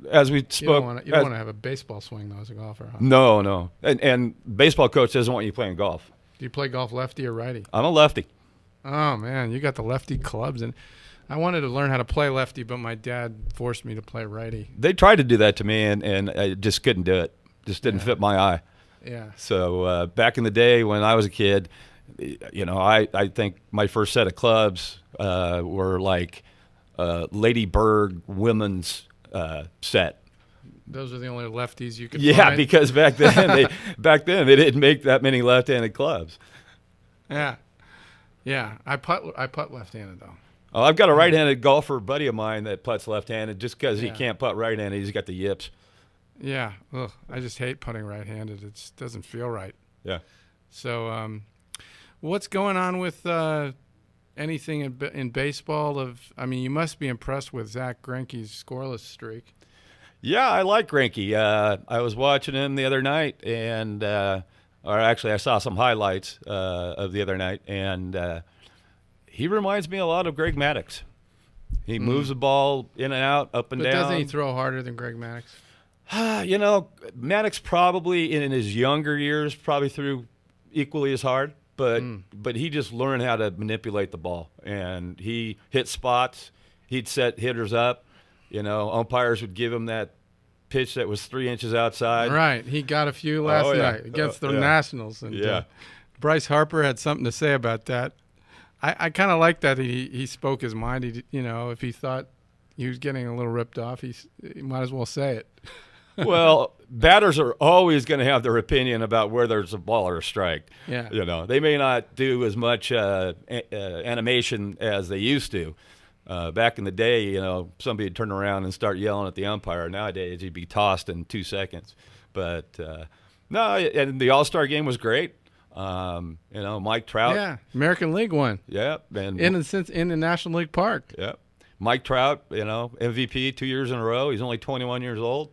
as we spoke, you don't want to have a baseball swing though as a golfer. Huh? No, and baseball coach doesn't want you playing golf. Do you play golf lefty or righty? I'm a lefty. Oh man, you got the lefty clubs, and I wanted to learn how to play lefty, but my dad forced me to play righty. They tried to do that to me, and I just couldn't do it. Just didn't fit my eye. Yeah. So back in the day when I was a kid, I think my first set of clubs were like Lady Bird women's set. Those are the only lefties you could find? Because back then they didn't make that many left-handed clubs. Yeah. I putt left-handed though. Oh, I've got a right-handed golfer buddy of mine that putts left-handed just because he can't putt right-handed. He's got the yips. Yeah. Ugh, I just hate putting right-handed. It just doesn't feel right. Yeah. So, what's going on with anything in baseball? You must be impressed with Zach Greinke's scoreless streak. Yeah, I like Greinke. I was watching him the other night, and or actually I saw some highlights of the other night, and he reminds me a lot of Greg Maddux. He moves the ball in and out, up and down. But doesn't he throw harder than Greg Maddux? Maddux probably in his younger years probably threw equally as hard, but he just learned how to manipulate the ball, and he hit spots. He'd set hitters up. Umpires would give him that pitch that was 3 inches outside. Right. He got a few last night against the Nationals. And Bryce Harper had something to say about that. I kind of like that he spoke his mind. If he thought he was getting a little ripped off, he might as well say it. Well, batters are always going to have their opinion about where there's a ball or a strike. Yeah. They may not do as much animation as they used to. Back in the day, somebody would turn around and start yelling at the umpire. Nowadays, he'd be tossed in 2 seconds. But, no, and the All-Star game was great. Mike Trout. Yeah, American League won. Yeah. And in the National League Park. Yeah. Mike Trout, MVP 2 years in a row. He's only 21 years old.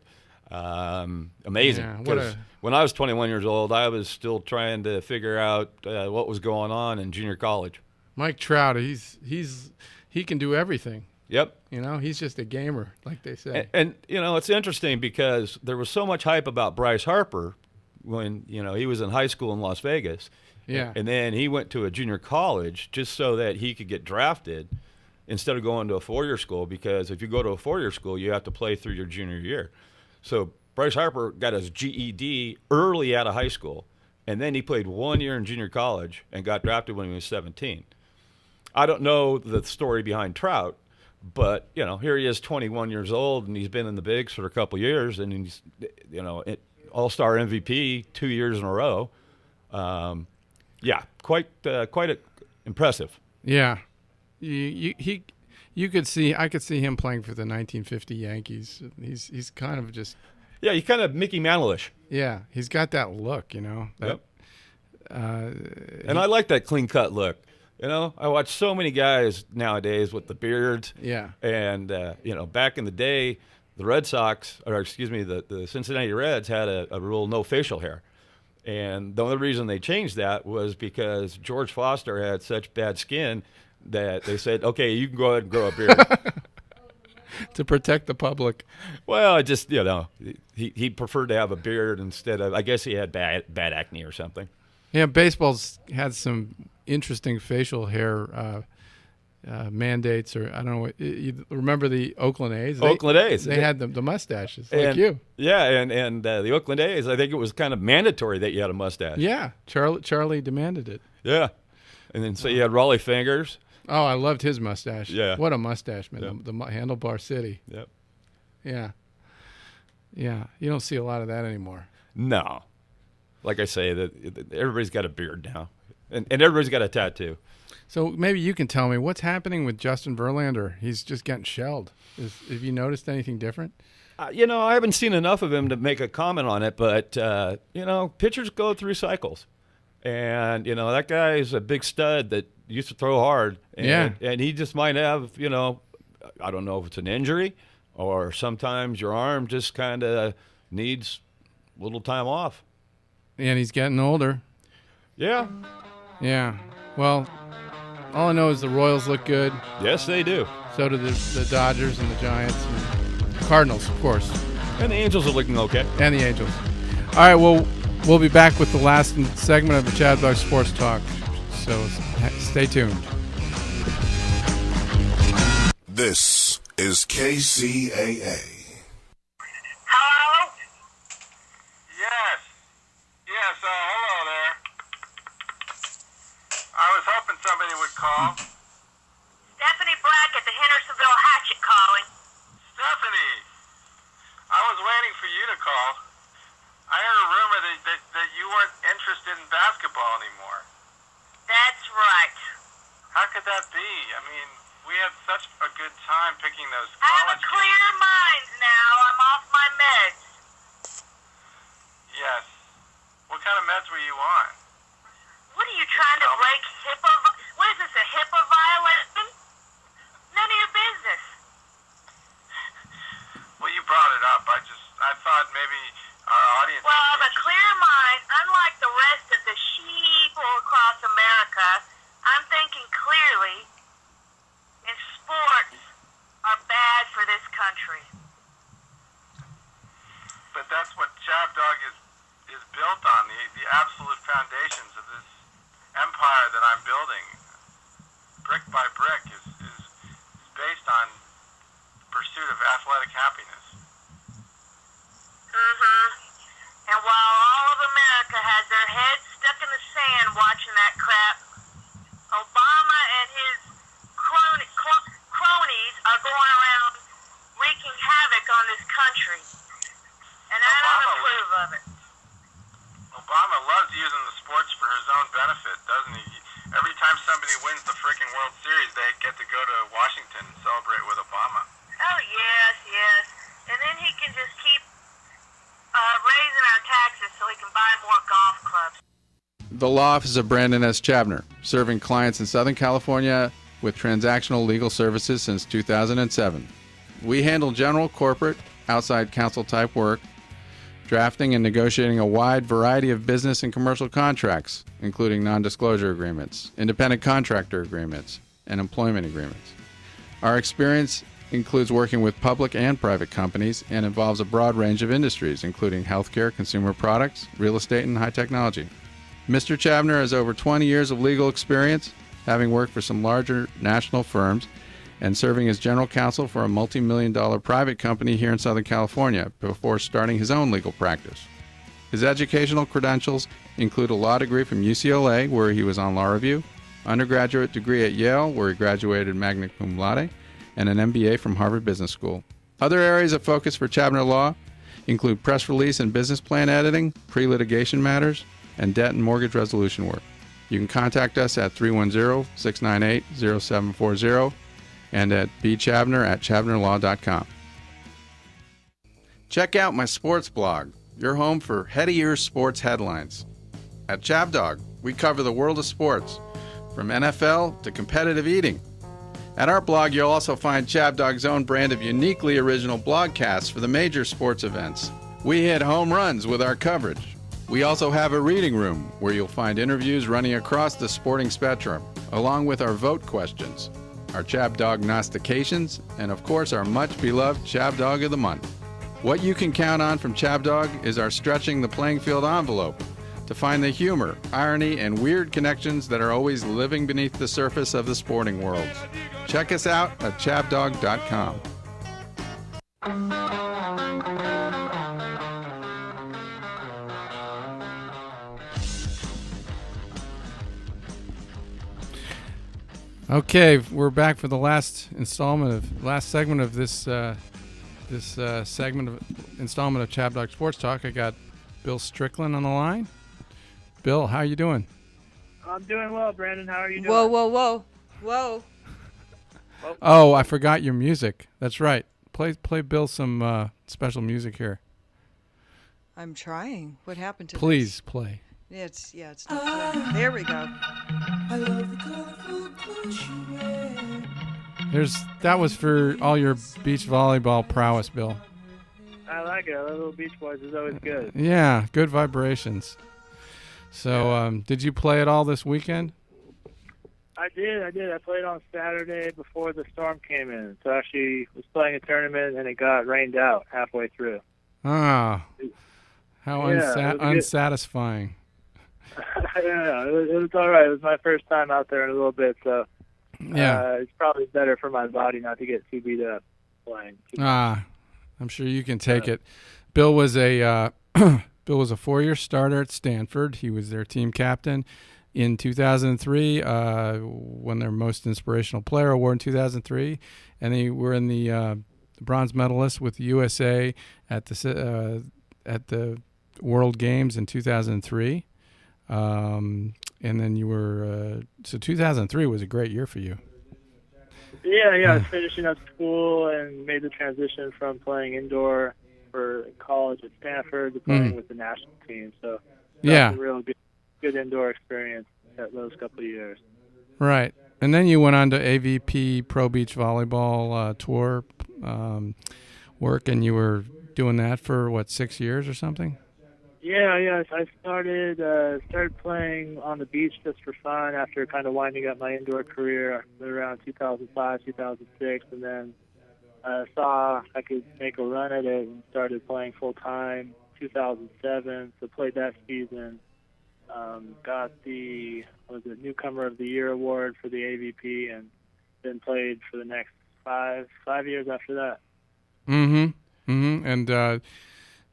Amazing. Yeah, when I was 21 years old, I was still trying to figure out what was going on in junior college. Mike Trout, he can do everything. Yep. He's just a gamer, like they say. And it's interesting because there was so much hype about Bryce Harper when, he was in high school in Las Vegas. Yeah. And then he went to a junior college just so that he could get drafted instead of going to a four-year school, because if you go to a four-year school, you have to play through your junior year. So Bryce Harper got his GED early out of high school, and then he played 1 year in junior college and got drafted when he was 17. I don't know the story behind Trout, but, here he is 21 years old, and he's been in the bigs for a couple years, and he's, All-Star MVP 2 years in a row. Quite impressive. Yeah. I could see him playing for the 1950 Yankees. He's kind of just. Yeah, he's kind of Mickey Mantle-ish. Yeah, he's got that look, Yep. And I like that clean-cut look. I watch so many guys nowadays with the beards. Yeah. And, back in the day, the Red Sox, the Cincinnati Reds had a rule no facial hair. And the only reason they changed that was because George Foster had such bad skin that they said, okay, you can go ahead and grow a beard. To protect the public. Well, it just, he preferred to have a beard instead of, I guess he had bad acne or something. Yeah, baseball's had some interesting facial hair mandates, or I don't know. You remember the Oakland A's? Oakland A's. They had the mustaches, like you. Yeah, and the Oakland A's, I think it was kind of mandatory that you had a mustache. Yeah, Charlie demanded it. Yeah. And then so you had Raleigh Fingers. Oh, I loved his mustache. Yeah. What a mustache, man. Yep. The Handlebar City. Yep. Yeah. Yeah. You don't see a lot of that anymore. No. Like I say, that everybody's got a beard now. And everybody's got a tattoo. So maybe you can tell me what's happening with Justin Verlander. He's just getting shelled. Have you noticed anything different? I haven't seen enough of him to make a comment on it, but, pitchers go through cycles. And, that guy's a big stud that used to throw hard. And, and he just might have, I don't know if it's an injury or sometimes your arm just kind of needs a little time off. And he's getting older. Yeah. Yeah. Well, all I know is the Royals look good. Yes, they do. So do the Dodgers and the Giants and the Cardinals, of course. And the Angels are looking okay. And the Angels. All right, well, we'll be back with the last segment of the Chab Dog Sports Talk. So stay tuned. This is KCAA. Hello? Yes. Yes, hello there. I was hoping somebody would call. Stephanie Black at the Hendersonville Hatchet calling. Stephanie, I was waiting for you to call. I heard a rumor that you weren't interested in basketball anymore. That's right. How could that be? I mean, we had such a good time picking those I have a college clear mind now. I'm off my meds. Yes. What kind of meds were you on? What are you trying to break HIPAA? What is this, a HIPAA violation? None of your business. Well, you brought it up. I thought maybe our audience... Well, I have a clear mind. Unlike the rest of the sheep all across America, I'm thinking clearly, and sports are bad for this country. But that's what Chab Dog is built on, the absolute foundations of this empire that I'm building, brick by brick, is based on pursuit of athletic happiness. Mm-hmm. And while all of America has their heads stuck in the sand watching that crap, Obama and his cronies are going around wreaking havoc on this country. And I don't approve of it. Obama loves using the sports for his own benefit, doesn't he? Every time somebody wins the freaking World Series, they get to go to Washington and celebrate with Obama. Oh, yes, yes. And then he can just keep raising our taxes so he can buy more golf clubs. The law office of Brandon S. Chabner, serving clients in Southern California with transactional legal services since 2007. We handle general, corporate, outside counsel type work, drafting and negotiating a wide variety of business and commercial contracts, including non-disclosure agreements, independent contractor agreements, and employment agreements. Our experience includes working with public and private companies and involves a broad range of industries, including healthcare, consumer products, real estate, and high technology. Mr. Chabner has over 20 years of legal experience, having worked for some larger national firms and serving as general counsel for a multi-million-dollar private company here in Southern California before starting his own legal practice. His educational credentials include a law degree from UCLA, where he was on law review, undergraduate degree at Yale, where he graduated magna cum laude, and an MBA from Harvard Business School. Other areas of focus for Chabner Law include press release and business plan editing, pre-litigation matters, and debt and mortgage resolution work. You can contact us at 310-698-0740 and at bchabner@chabnerlaw.com. Check out my sports blog, your home for head-of-ear sports headlines. At Chab Dog, we cover the world of sports, from NFL to competitive eating. At our blog, you'll also find Chab Dog's own brand of uniquely original blogcasts for the major sports events. We hit home runs with our coverage. We also have a reading room where you'll find interviews running across the sporting spectrum, along with our vote questions, our Chab Dog Gnostications, and of course our much-beloved Chab Dog of the Month. What you can count on from Chab Dog is our stretching the playing field envelope to find the humor, irony, and weird connections that are always living beneath the surface of the sporting world. Check us out at chabdog.com. Okay, we're back for the last segment of this installment of Chab Dog Sports Talk. I got Bill Strickland on the line. Bill, how you doing? I'm doing well, Brandon. How are you doing? Whoa, whoa, whoa, whoa. Oh, I forgot your music. That's right. Play Bill some special music here. I'm trying. What happened to Please this? play. It's not clear. There we go. I love the colorful clothes you wear. That was for all your beach volleyball prowess, Bill. I like it. Little Beach Boys is always good. Yeah, good vibrations. So, did you play at all this weekend? I did. I played on Saturday before the storm came in. So actually was playing a tournament and it got rained out halfway through. Ah, how unsatisfying. Yeah, it was all right. It was my first time out there in a little bit, so it's probably better for my body not to get too beat up playing. I'm sure you can take it. Bill was a 4-year starter at Stanford. He was their team captain in 2003, won their Most Inspirational Player Award in 2003, and they were in the bronze medalist with the USA at the World Games in 2003. And then you were so 2003 was a great year for you. Yeah, I was finishing up school and made the transition from playing indoor for college at Stanford to playing with the national team. So that was a real good indoor experience at those couple of years. Right. And then you went on to AVP Pro Beach Volleyball Tour work, and you were doing that for, 6 years or something? Yeah. I started playing on the beach just for fun after kind of winding up my indoor career around 2005, 2006, and then saw I could make a run at it and started playing full-time 2007, so played that season. Got the Newcomer of the Year award for the AVP, and then played for the next five years after that. And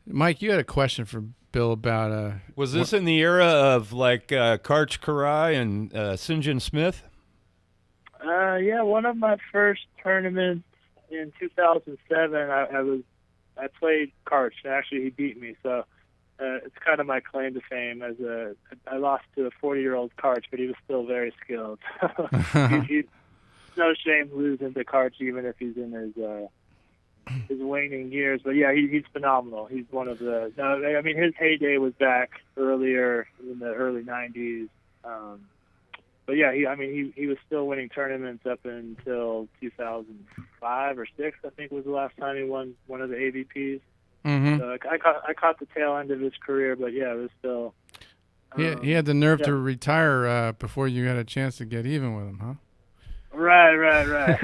Mike, you had a question for Bill about was this in the era of Karch Karai and Sinjin Smith? Yeah, one of my first tournaments in 2007, I played Karch, and actually he beat me, so it's kind of my claim to fame. I lost to a 40-year-old Karch, but he was still very skilled. He's no shame losing to Karch, even if he's in his waning years. But yeah, he's phenomenal. He's one of the. I mean, his heyday was back earlier in the early '90s. But yeah, he was still winning tournaments up until 2005 or 6. I think was the last time he won one of the AVPs. So I caught the tail end of his career, but yeah, it was still. He had the nerve to retire before you had a chance to get even with him, huh? Right.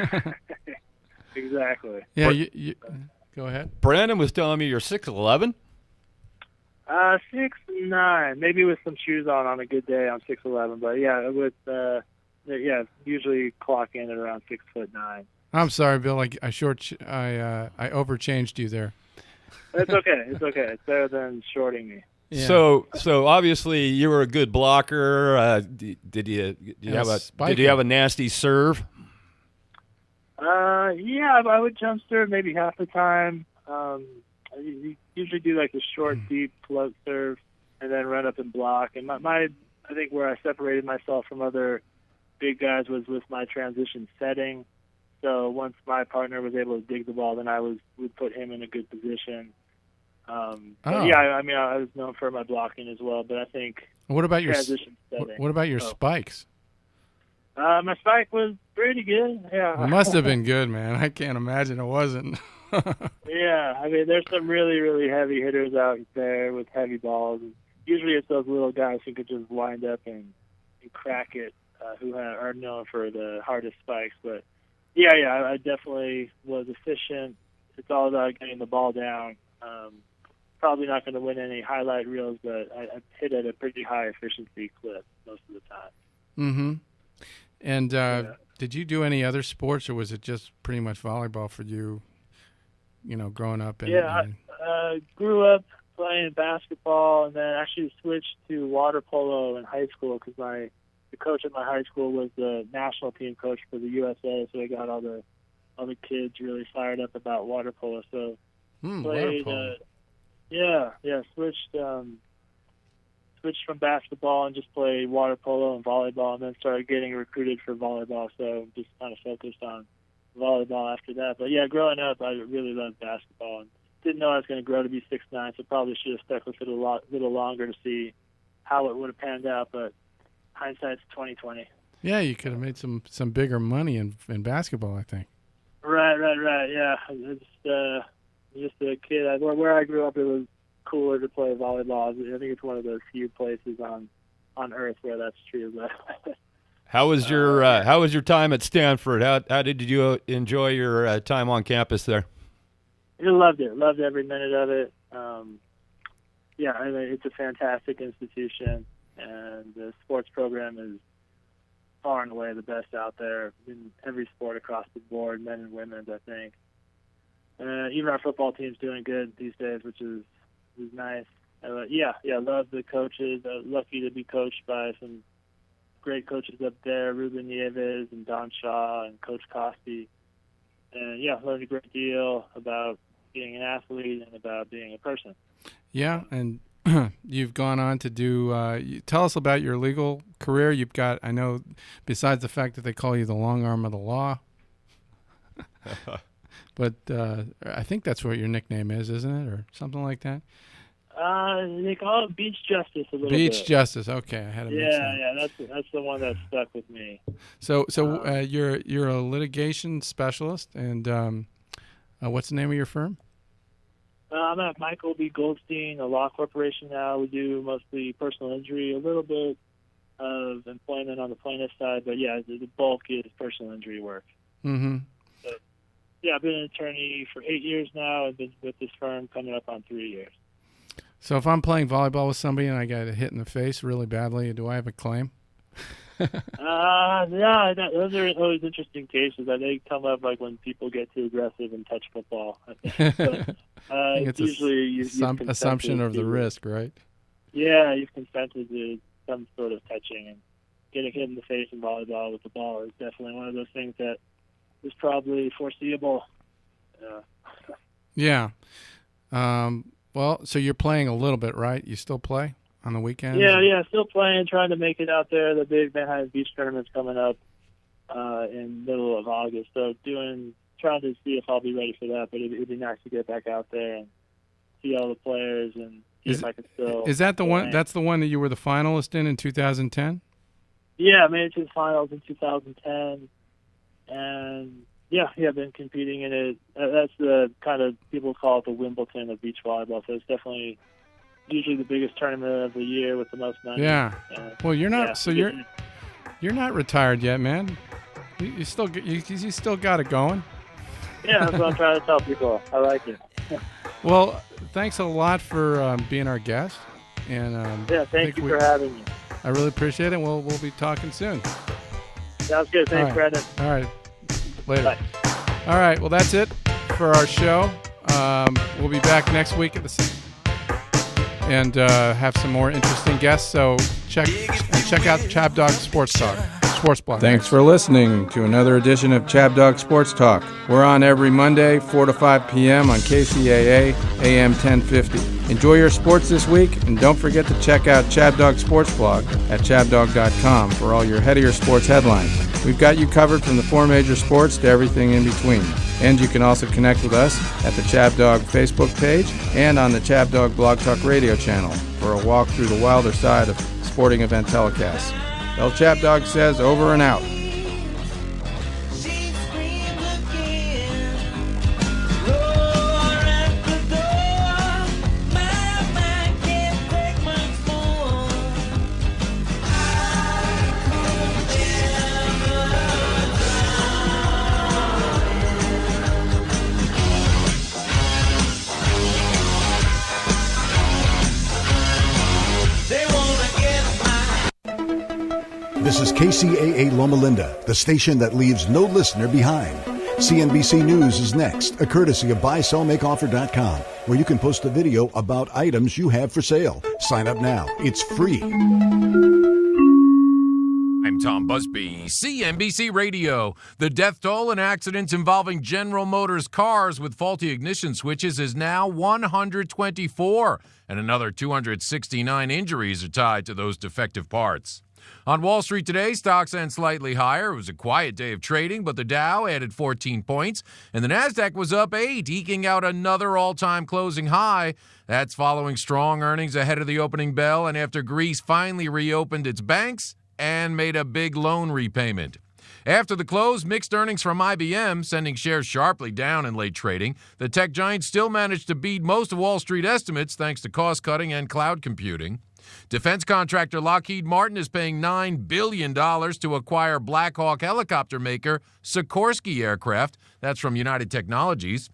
Exactly. Yeah, you go ahead. Brandon was telling me you're 6'11". 6'9", maybe with some shoes on a good day. I'm 6'11", but yeah, usually clock in at around 6'9". I'm sorry, Bill. I overchanged you there. It's okay. It's better than shorting me. Yeah. So obviously you were a good blocker. Did you have a nasty serve? Yeah, I would jump serve maybe half the time. You usually do a short, deep float serve, and then run up and block. And I think where I separated myself from other big guys was with my transition setting. So once my partner was able to dig the ball, then I would put him in a good position. Yeah, I was known for my blocking as well, but I think what about transition setting. What about your spikes? My spike was pretty good. Yeah, it must have been good, man. I can't imagine it wasn't. Yeah, there's some really, really heavy hitters out there with heavy balls. And usually it's those little guys who could just wind up and crack it, who are known for the hardest spikes. But yeah, I definitely was efficient. It's all about getting the ball down. Probably not going to win any highlight reels, but I hit at a pretty high efficiency clip most of the time. Mm-hmm. And did you do any other sports, or was it just pretty much volleyball for you, growing up? I grew up playing basketball, and then actually switched to water polo in high school because the coach at my high school was the national team coach for the USA, so I got all the kids really fired up about water polo. So played, water polo. Switched from basketball and just played water polo and volleyball, and then started getting recruited for volleyball. So just kind of focused on volleyball after that. But yeah, growing up, I really loved basketball and didn't know I was going to grow to be 6'9", so probably should have stuck with it a little longer to see how it would have panned out, but hindsight's 20/20. Yeah, you could have made some bigger money in basketball, I think. Right. Yeah, it's just a kid. Where I grew up, it was cooler to play volleyball. I think it's one of those few places on earth where that's true. But How was your time at Stanford? How did you enjoy your time on campus there? I loved it. Loved every minute of it. Yeah, I mean, it's a fantastic institution, and the sports program is far and away the best out there in every sport across the board, men and women, I think. Even our football team's doing good these days, which is nice. Yeah, love the coaches. Lucky to be coached by some great coaches up there, Ruben Nieves and Don Shaw and Coach Costi. And yeah, learned a great deal about being an athlete and about being a person. Yeah, and you've gone on to do, tell us about your legal career. You've got, I know, besides the fact that they call you the long arm of the law, but I think that's what your nickname is, isn't it, or something like that? They call it Beach Justice a little bit. Beach Justice, okay. I had a mix up. Yeah, that's the one that stuck with me. So you're a litigation specialist, and what's the name of your firm? I'm at Michael B. Goldstein, a law corporation now. We do mostly personal injury, a little bit of employment on the plaintiff side, but yeah, the bulk is personal injury work. Mm-hmm. So, yeah, I've been an attorney for 8 years now. I've been with this firm coming up on 3 years. So if I'm playing volleyball with somebody and I got hit in the face really badly, do I have a claim? Yeah, those are always interesting cases. They come up like when people get too aggressive and touch football. I think. But, it's usually assumption of the risk, right? Yeah, you've consented to some sort of touching, and getting hit in the face in volleyball with the ball is definitely one of those things that is probably foreseeable. Yeah. Well, so you're playing a little bit, right? You still play on the weekends? Yeah, still playing, trying to make it out there. The big Manhattan Beach tournament's coming up in middle of August, so trying to see if I'll be ready for that. But it'd be nice to get back out there and see all the players and see if I can still. Is that the one? That's the one that you were the finalist in 2010? Yeah, I made it to the finals in 2010, and yeah, I've been competing in it. That's the kind of, people call it the Wimbledon of beach volleyball. So it's definitely usually the biggest tournament of the year with the most money. Yeah. Well, you're not. Yeah. So you're not retired yet, man. You still got it going. Yeah, that's what I'm trying to tell people. I like it. Well, thanks a lot for being our guest. And thank you for having me. I really appreciate it. We'll be talking soon. Sounds good. Thanks, Brandon. All right. Later. Bye. All right. Well, that's it for our show. We'll be back next week at the same and have some more interesting guests. So check out Chab Dog Sports Talk. Sports Blog. Thanks for listening to another edition of Chab Dog Sports Talk. We're on every Monday, 4 to 5 p.m. on KCAA, AM 1050. Enjoy your sports this week, and don't forget to check out Chab Dog Sports Blog at chabdog.com for all your headier sports headlines. We've got you covered from the 4 major sports to everything in between. And you can also connect with us at the Chab Dog Facebook page and on the Chab Dog Blog Talk radio channel for a walk through the wilder side of sporting event telecasts. El Chab Dog says over and out. This is KCAA Loma Linda, the station that leaves no listener behind. CNBC News is next, a courtesy of buysellmakeoffer.com, where you can post a video about items you have for sale. Sign up now. It's free. I'm Tom Busby, CNBC Radio. The death toll in accidents involving General Motors cars with faulty ignition switches is now 124, and another 269 injuries are tied to those defective parts. On Wall Street today, stocks end slightly higher. It was a quiet day of trading, but the Dow added 14 points, and the Nasdaq was up 8, eking out another all-time closing high. That's following strong earnings ahead of the opening bell and after Greece finally reopened its banks and made a big loan repayment. After the close, mixed earnings from IBM, sending shares sharply down in late trading. The tech giant still managed to beat most of Wall Street estimates thanks to cost-cutting and cloud computing. Defense contractor Lockheed Martin is paying $9 billion to acquire Black Hawk helicopter maker Sikorsky Aircraft. That's from United Technologies.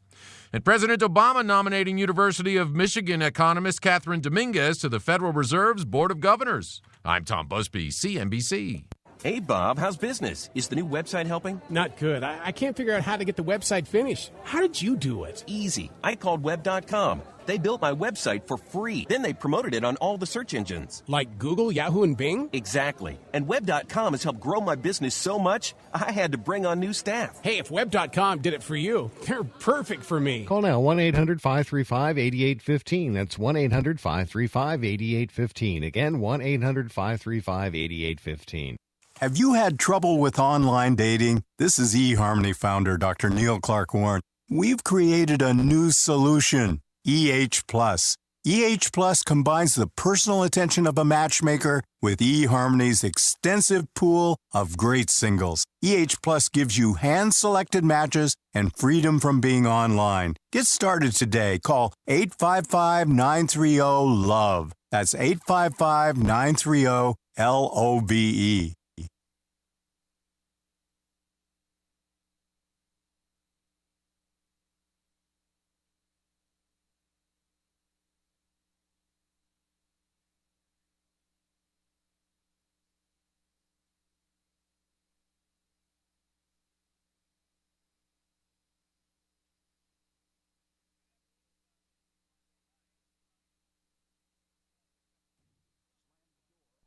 And President Obama nominating University of Michigan economist Catherine Dominguez to the Federal Reserve's Board of Governors. I'm Tom Busby, CNBC. Hey, Bob, how's business? Is the new website helping? Not good. I can't figure out how to get the website finished. How did you do it? Easy. I called Web.com. They built my website for free. Then they promoted it on all the search engines. Like Google, Yahoo, and Bing? Exactly. And Web.com has helped grow my business so much, I had to bring on new staff. Hey, if Web.com did it for you, they're perfect for me. Call now, 1-800-535-8815. That's 1-800-535-8815. Again, 1-800-535-8815. Have you had trouble with online dating? This is eHarmony founder Dr. Neil Clark Warren. We've created a new solution, EH Plus. EH Plus combines the personal attention of a matchmaker with eHarmony's extensive pool of great singles. EH Plus gives you hand-selected matches and freedom from being online. Get started today. Call 855-930-LOVE. That's 855-930-LOVE.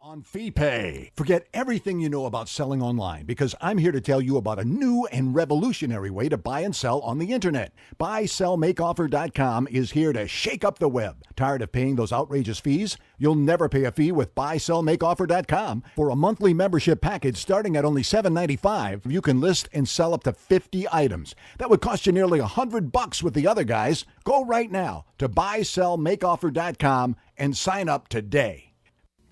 On FeePay. Forget everything you know about selling online because I'm here to tell you about a new and revolutionary way to buy and sell on the internet. BuySellMakeOffer.com is here to shake up the web. Tired of paying those outrageous fees? You'll never pay a fee with BuySellMakeOffer.com. For a monthly membership package starting at only $7.95, you can list and sell up to 50 items. That would cost you nearly $100 with the other guys. Go right now to BuySellMakeOffer.com and sign up today.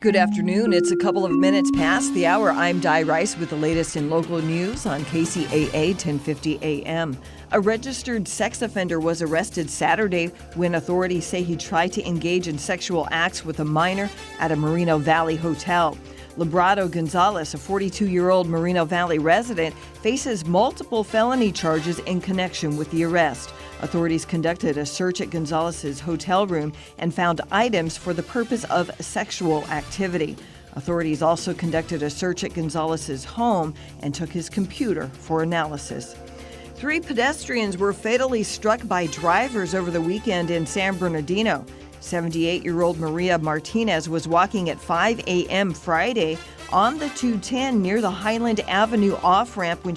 Good afternoon. It's a couple of minutes past the hour. I'm Di Rice with the latest in local news on KCAA 1050 AM. A registered sex offender was arrested Saturday when authorities say he tried to engage in sexual acts with a minor at a Moreno Valley hotel. Librado Gonzalez, a 42-year-old Moreno Valley resident, faces multiple felony charges in connection with the arrest. Authorities conducted a search at Gonzalez's hotel room and found items for the purpose of sexual activity. Authorities also conducted a search at Gonzalez's home and took his computer for analysis. 3 pedestrians were fatally struck by drivers over the weekend in San Bernardino. 78-year-old Maria Martinez was walking at 5 a.m. Friday on the 210 near the Highland Avenue off-ramp when